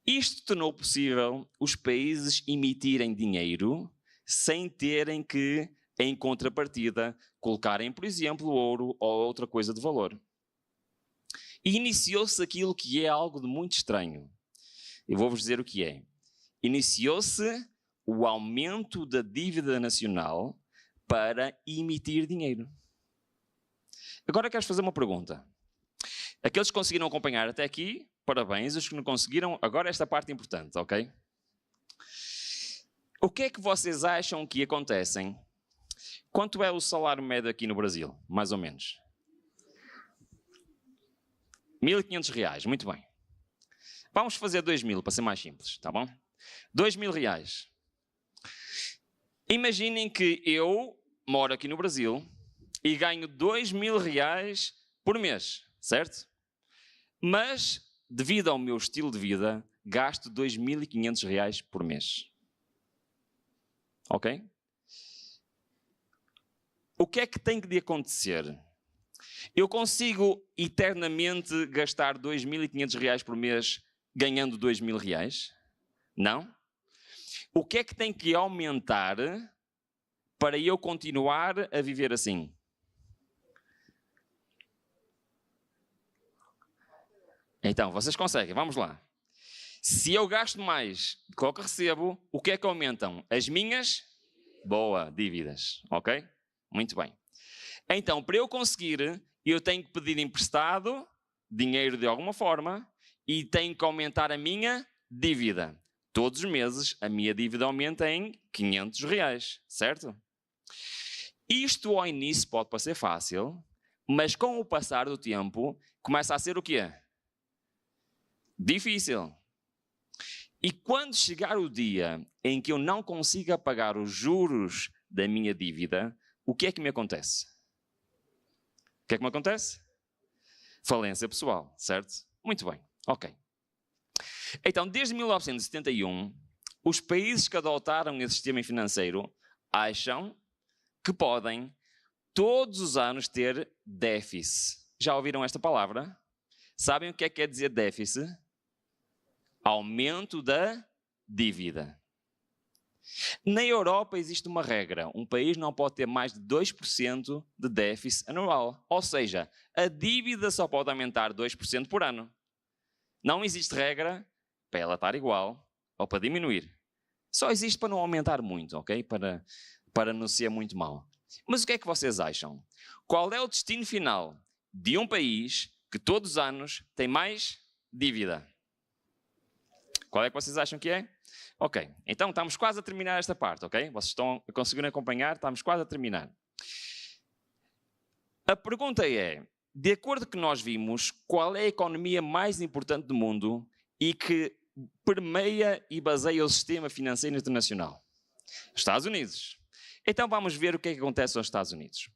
Isto tornou possível os países emitirem dinheiro sem terem que, em contrapartida, colocarem, por exemplo, ouro ou outra coisa de valor. E iniciou-se aquilo que é algo de muito estranho. Eu vou-vos dizer o que é. Iniciou-se o aumento da dívida nacional para emitir dinheiro. Agora quero fazer uma pergunta. Aqueles que conseguiram acompanhar até aqui, parabéns. Os que não conseguiram, agora esta parte importante, ok? O que é que vocês acham que acontecem? Quanto é o salário médio aqui no Brasil, mais ou menos? R$1.500, muito bem. Vamos fazer 2.000 para ser mais simples, tá bom? R$2.000. Imaginem que eu moro aqui no Brasil e ganho R$2.000 por mês, certo? Mas, devido ao meu estilo de vida, gasto R$2.500 por mês. Ok? O que é que tem de acontecer? Eu consigo eternamente gastar R$2.500 por mês ganhando R$2.000? Não? O que é que tem que aumentar para eu continuar a viver assim? Então, vocês conseguem, vamos lá. Se eu gasto mais do que recebo, o que é que aumentam? As minhas? Boa, dívidas, ok? Muito bem. Então, para eu conseguir, eu tenho que pedir emprestado dinheiro de alguma forma e tenho que aumentar a minha dívida. Todos os meses a minha dívida aumenta em R$500, certo? Isto ao início pode parecer fácil, mas com o passar do tempo começa a ser o quê? Difícil. E quando chegar o dia em que eu não consiga pagar os juros da minha dívida, o que é que me acontece? O que é que me acontece? Falência pessoal, certo? Muito bem, ok. Então, desde 1971, os países que adotaram esse sistema financeiro acham que podem todos os anos ter déficit. Já ouviram esta palavra? Sabem o que é que quer dizer déficit? Aumento da dívida. Na Europa existe uma regra. Um país não pode ter mais de 2% de déficit anual. Ou seja, a dívida só pode aumentar 2% por ano. Não existe regra para ela estar igual ou para diminuir. Só existe para não aumentar muito, ok? Para não ser muito mau. Mas o que é que vocês acham? Qual é o destino final de um país que todos os anos tem mais dívida? Qual é que vocês acham que é? Ok, então estamos quase a terminar esta parte, ok? Vocês estão conseguindo acompanhar? Estamos quase a terminar. A pergunta é, de acordo com o que nós vimos, qual é a economia mais importante do mundo e que permeia e baseia o sistema financeiro internacional? Estados Unidos. Então vamos ver o que é que acontece aos Estados Unidos.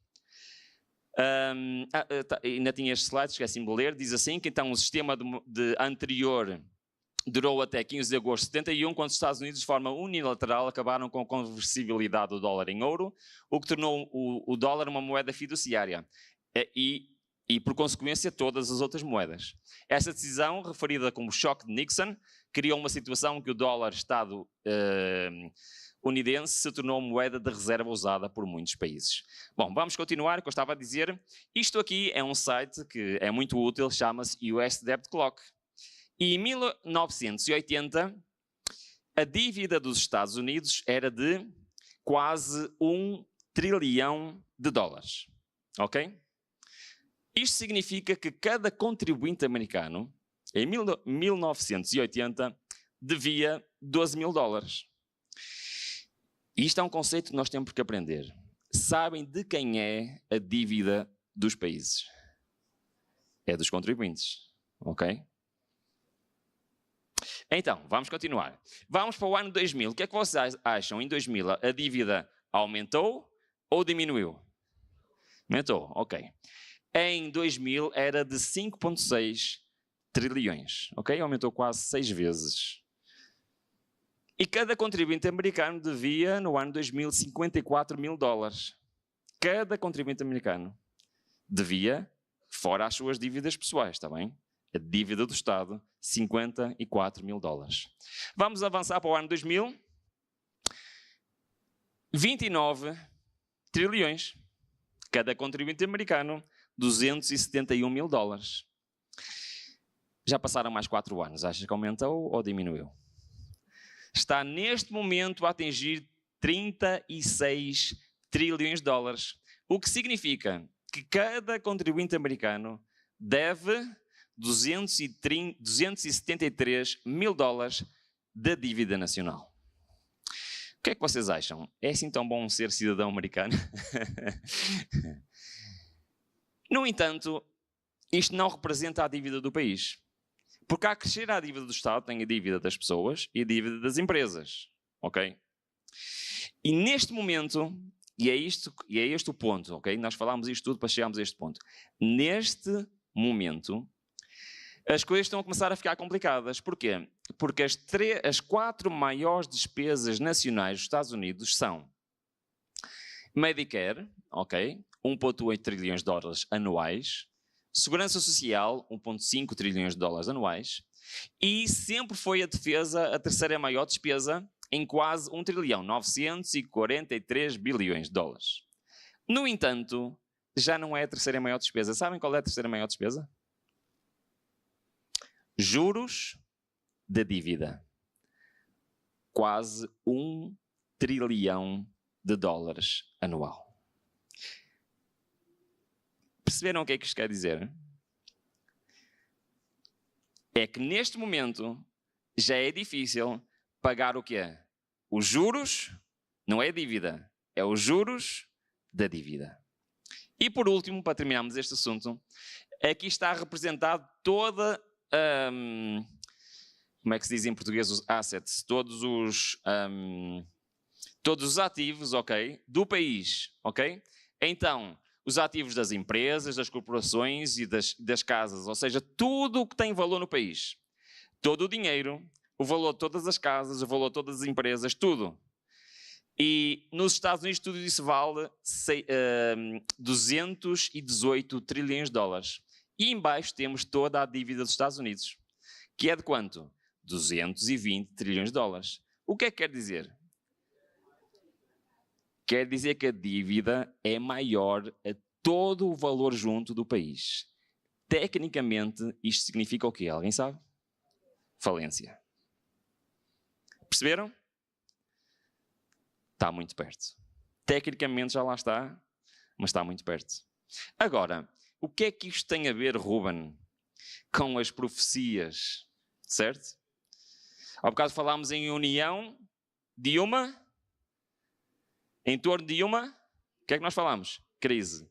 Ainda tinha este slide, esqueci-me de ler. Diz assim que então o sistema anterior durou até 15 de agosto de 71, quando os Estados Unidos, de forma unilateral, acabaram com a conversibilidade do dólar em ouro, o que tornou o dólar uma moeda fiduciária. E, por consequência, todas as outras moedas. Esta decisão, referida como choque de Nixon, criou uma situação em que o dólar Estado unidense se tornou moeda de reserva usada por muitos países. Bom, vamos continuar, o que eu estava a dizer. Isto aqui é um site que é muito útil, chama-se US Debt Clock. E em 1980, a dívida dos Estados Unidos era de quase $1 trilhão. Ok? Isto significa que cada contribuinte americano, em 1980, devia $12.000. Isto é um conceito que nós temos que aprender. Sabem de quem é a dívida dos países? É dos contribuintes. Ok? Então, vamos continuar. Vamos para o ano 2000. O que é que vocês acham? Em 2000 a dívida aumentou ou diminuiu? Aumentou, ok. Em 2000 era de 5,6 trilhões. Ok? Aumentou quase 6 vezes. E cada contribuinte americano devia, no ano 2000, 54 mil dólares. Cada contribuinte americano devia, fora as suas dívidas pessoais, está bem? A dívida do Estado, 54 mil dólares. Vamos avançar para o ano 2000. 29 trilhões. Cada contribuinte americano, 271 mil dólares. Já passaram mais 4 anos. Achas que aumentou ou diminuiu? Está neste momento a atingir 36 trilhões de dólares. O que significa que cada contribuinte americano deve 273 mil dólares da dívida nacional. O que é que vocês acham? É assim tão bom ser cidadão americano? No entanto, isto não representa a dívida do país. Porque a crescer a dívida do Estado tem a dívida das pessoas e a dívida das empresas. Ok? E neste momento, e é este o ponto, ok? Nós falámos isto tudo para chegarmos a este ponto. Neste momento, as coisas estão a começar a ficar complicadas. Porquê? Porque as 4 maiores despesas nacionais dos Estados Unidos são Medicare, ok? 1,8 trilhões de dólares anuais. Segurança Social, 1,5 trilhões de dólares anuais. E sempre foi a defesa a terceira maior despesa em quase 1 trilhão, 943 bilhões de dólares. No entanto, já não é a terceira maior despesa. Sabem qual é a terceira maior despesa? Juros da dívida. Quase 1 trilhão de dólares anual. Perceberam o que é que isto quer dizer? É que neste momento já é difícil pagar o quê? Os juros, não é a dívida, é os juros da dívida. E por último, para terminarmos este assunto, aqui está representado toda, como é que se diz em português, os assets, todos os ativos, ok, do país, ok? Então, os ativos das empresas, das corporações e das casas, ou seja, tudo o que tem valor no país. Todo o dinheiro, o valor de todas as casas, o valor de todas as empresas, tudo. E nos Estados Unidos tudo isso vale 218 trilhões de dólares. E embaixo temos toda a dívida dos Estados Unidos, que é de quanto? 220 trilhões de dólares. O que é que quer dizer? Quer dizer que a dívida é maior a todo o valor junto do país. Tecnicamente, isto significa o quê? Alguém sabe? Falência. Perceberam? Está muito perto. Tecnicamente já lá está, mas está muito perto. Agora, o que é que isto tem a ver, Ruben, com as profecias? Certo? Há bocado falámos em união de uma... Em torno de uma, o que é que nós falamos? Crise.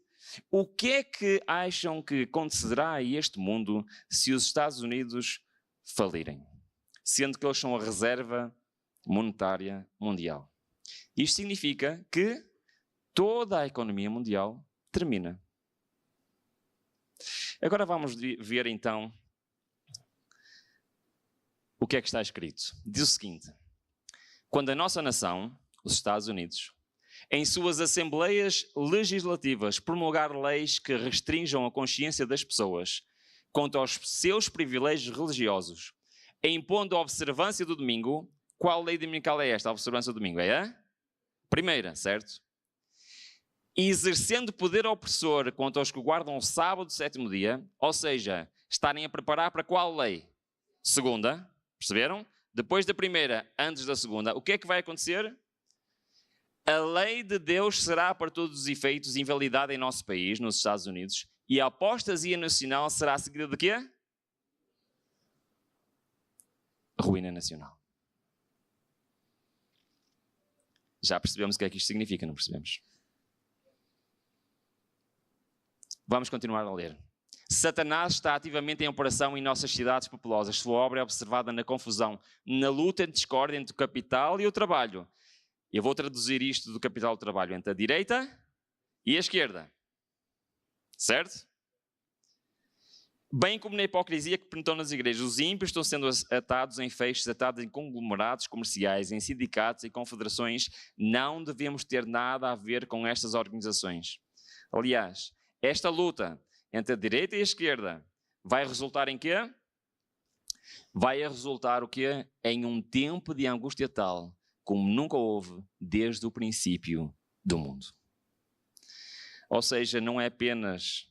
O que é que acham que acontecerá a este mundo se os Estados Unidos falirem? Sendo que eles são a reserva monetária mundial. Isto significa que toda a economia mundial termina. Agora vamos ver então o que é que está escrito. Diz o seguinte: quando a nossa nação, os Estados Unidos, em suas assembleias legislativas promulgar leis que restringam a consciência das pessoas quanto aos seus privilégios religiosos, impondo a observância do domingo, qual lei dominical é esta? A observância do domingo é a primeira, certo? E exercendo poder opressor quanto aos que guardam o sábado, sétimo dia, ou seja, estarem a preparar para qual lei? Segunda, perceberam? Depois da primeira, antes da segunda, o que é que vai acontecer? A lei de Deus será, para todos os efeitos, invalidada em nosso país, nos Estados Unidos, e a apostasia nacional será seguida de quê? Ruína nacional. Já percebemos o que é que isto significa, não percebemos? Vamos continuar a ler. Satanás está ativamente em operação em nossas cidades populosas. Sua obra é observada na confusão, na luta e discórdia entre o capital e o trabalho. Eu vou traduzir isto do capital e do trabalho entre a direita e a esquerda. Certo? Bem como na hipocrisia que penetrou nas igrejas, os ímpios estão sendo atados em feixes, atados em conglomerados comerciais, em sindicatos e confederações. Não devemos ter nada a ver com estas organizações. Aliás, esta luta entre a direita e a esquerda vai resultar em quê? Vai resultar o quê? Em um tempo de angústia tal como nunca houve desde o princípio do mundo. Ou seja, não é apenas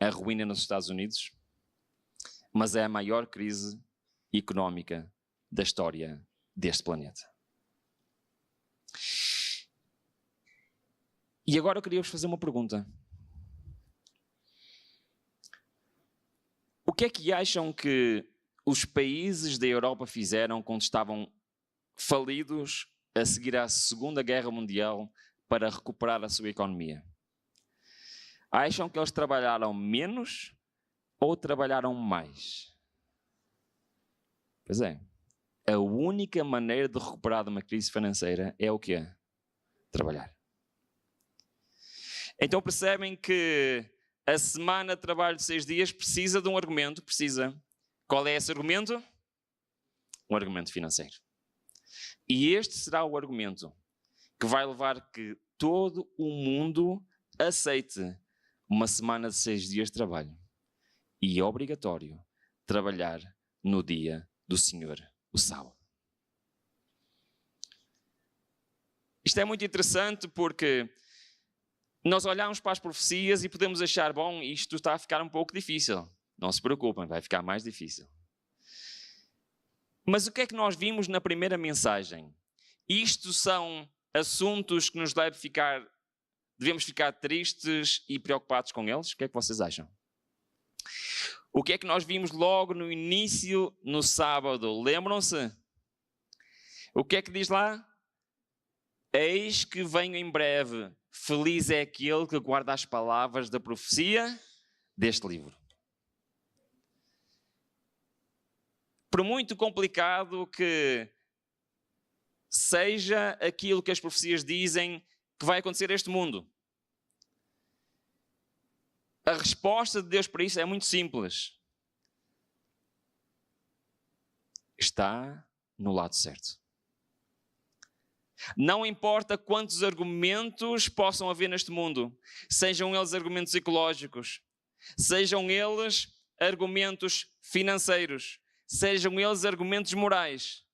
a ruína nos Estados Unidos, mas é a maior crise económica da história deste planeta. E agora eu queria vos fazer uma pergunta. O que é que acham que os países da Europa fizeram quando estavam falidos a seguir à Segunda Guerra Mundial para recuperar a sua economia? Acham que eles trabalharam menos ou trabalharam mais? Pois é. A única maneira de recuperar de uma crise financeira é o quê? Trabalhar. Então percebem que a semana de trabalho de 6 dias precisa de um argumento. Precisa. Qual é esse argumento? Um argumento financeiro. E este será o argumento que vai levar que todo o mundo aceite uma semana de 6 dias de trabalho. E é obrigatório trabalhar no dia do Senhor, o sábado. Isto é muito interessante porque nós olhamos para as profecias e podemos achar, bom, isto está a ficar um pouco difícil. Não se preocupem, vai ficar mais difícil. Mas o que é que nós vimos na primeira mensagem? Isto são assuntos que nos devemos ficar tristes e preocupados com eles? O que é que vocês acham? O que é que nós vimos logo no início, no sábado? Lembram-se? O que é que diz lá? Eis que venho em breve. Feliz é aquele que guarda as palavras da profecia deste livro. Por muito complicado que seja aquilo que as profecias dizem que vai acontecer neste mundo, a resposta de Deus para isso é muito simples. Está no lado certo. Não importa quantos argumentos possam haver neste mundo, sejam eles argumentos ecológicos, sejam eles argumentos financeiros, sejam eles argumentos morais,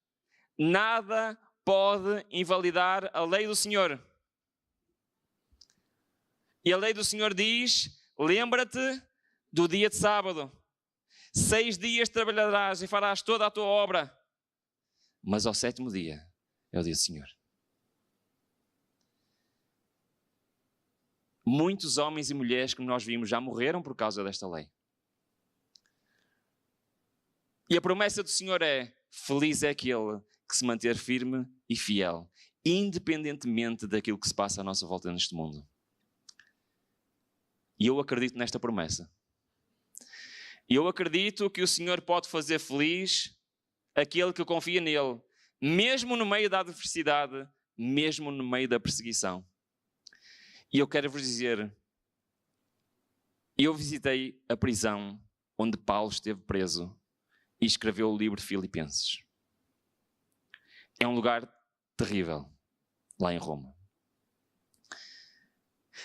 nada pode invalidar a lei do Senhor. E a lei do Senhor diz: lembra-te do dia de sábado. 6 dias trabalharás e farás toda a tua obra. Mas ao 7º dia é o dia do Senhor. Muitos homens e mulheres que nós vimos já morreram por causa desta lei. E a promessa do Senhor é: feliz é aquele que se manter firme e fiel, independentemente daquilo que se passa à nossa volta neste mundo. E eu acredito nesta promessa. Eu acredito que o Senhor pode fazer feliz aquele que confia nele, mesmo no meio da adversidade, mesmo no meio da perseguição. E eu quero vos dizer, eu visitei a prisão onde Paulo esteve preso e escreveu o livro de Filipenses. É um lugar terrível, lá em Roma.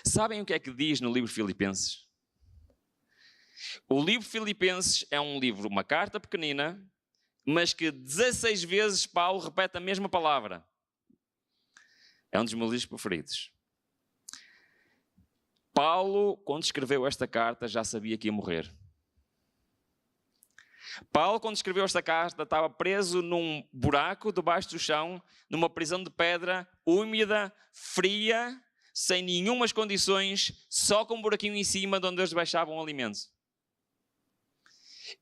Sabem o que é que diz no livro de Filipenses? O livro de Filipenses é um livro, uma carta pequenina, mas que 16 vezes Paulo repete a mesma palavra. É um dos meus livros preferidos. Paulo, quando escreveu esta carta, já sabia que ia morrer. Paulo, quando escreveu esta carta, estava preso num buraco debaixo do chão, numa prisão de pedra, úmida, fria, sem nenhumas condições, só com um buraquinho em cima de onde eles baixavam o alimento.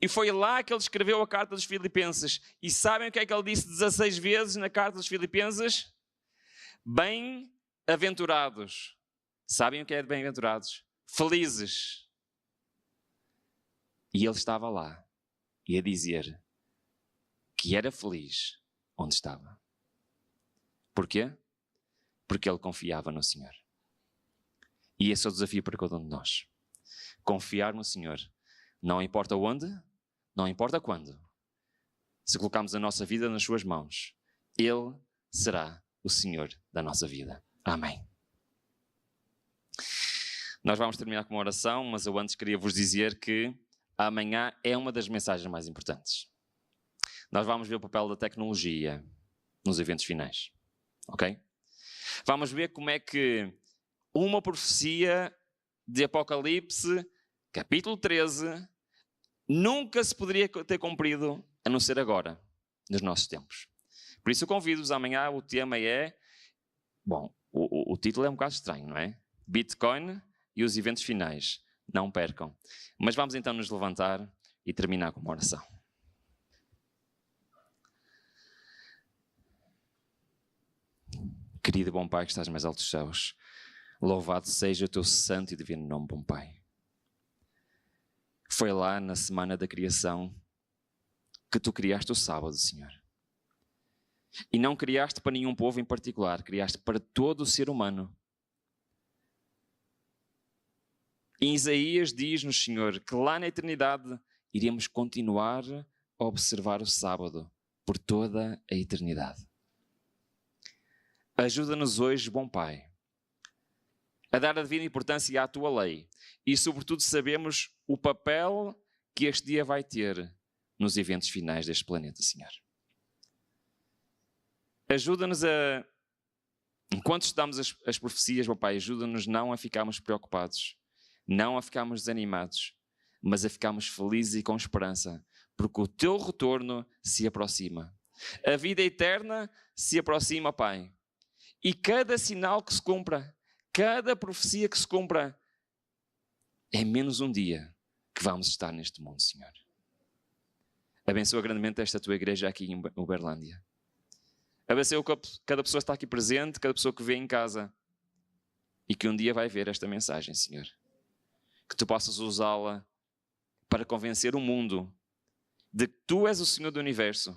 E foi lá que ele escreveu a carta dos Filipenses. E sabem o que é que ele disse 16 vezes na carta dos Filipenses? Bem-aventurados. Sabem o que é de bem-aventurados? Felizes. E ele estava lá e a dizer que era feliz onde estava. Porquê? Porque ele confiava no Senhor. E esse é o desafio para cada um de nós. Confiar no Senhor. Não importa onde, não importa quando. Se colocarmos a nossa vida nas suas mãos, Ele será o Senhor da nossa vida. Amém. Nós vamos terminar com uma oração, mas eu antes queria vos dizer que amanhã é uma das mensagens mais importantes. Nós vamos ver o papel da tecnologia nos eventos finais. Ok? Vamos ver como é que uma profecia de Apocalipse, capítulo 13, nunca se poderia ter cumprido a não ser agora, nos nossos tempos. Por isso eu convido-vos amanhã, o tema é... Bom, o título é um bocado estranho, não é? Bitcoin e os eventos finais. Não percam. Mas vamos então nos levantar e terminar com uma oração. Querido bom Pai que estás mais altos céus, louvado seja o teu santo e divino nome, bom Pai. Foi lá na semana da criação que tu criaste o sábado, Senhor. E não criaste para nenhum povo em particular, criaste para todo o ser humano. Em Isaías diz-nos, Senhor, que lá na eternidade iremos continuar a observar o sábado por toda a eternidade. Ajuda-nos hoje, bom Pai, a dar a devida importância à Tua lei e, sobretudo, sabemos o papel que este dia vai ter nos eventos finais deste planeta, Senhor. Ajuda-nos a, enquanto estudamos as profecias, bom Pai, ajuda-nos não a ficarmos preocupados, não a ficarmos desanimados, mas a ficarmos felizes e com esperança, porque o Teu retorno se aproxima. A vida eterna se aproxima, Pai. E cada sinal que se cumpra, cada profecia que se cumpra, é menos um dia que vamos estar neste mundo, Senhor. Abençoa grandemente esta Tua igreja aqui em Uberlândia. Abençoa cada pessoa que está aqui presente, cada pessoa que vê em casa e que um dia vai ver esta mensagem, Senhor. Que Tu possas usá-la para convencer o mundo de que Tu és o Senhor do Universo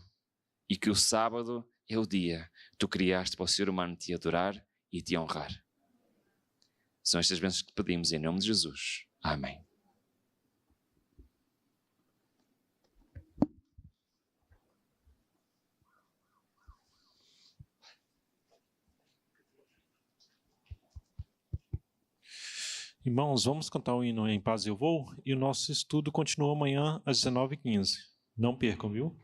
e que o sábado é o dia que Tu criaste para o ser humano te adorar e te honrar. São estas bênçãos que pedimos em nome de Jesus. Amém. Irmãos, vamos cantar o hino Em Paz Eu Vou e o nosso estudo continua amanhã às 19h15. Não percam, viu?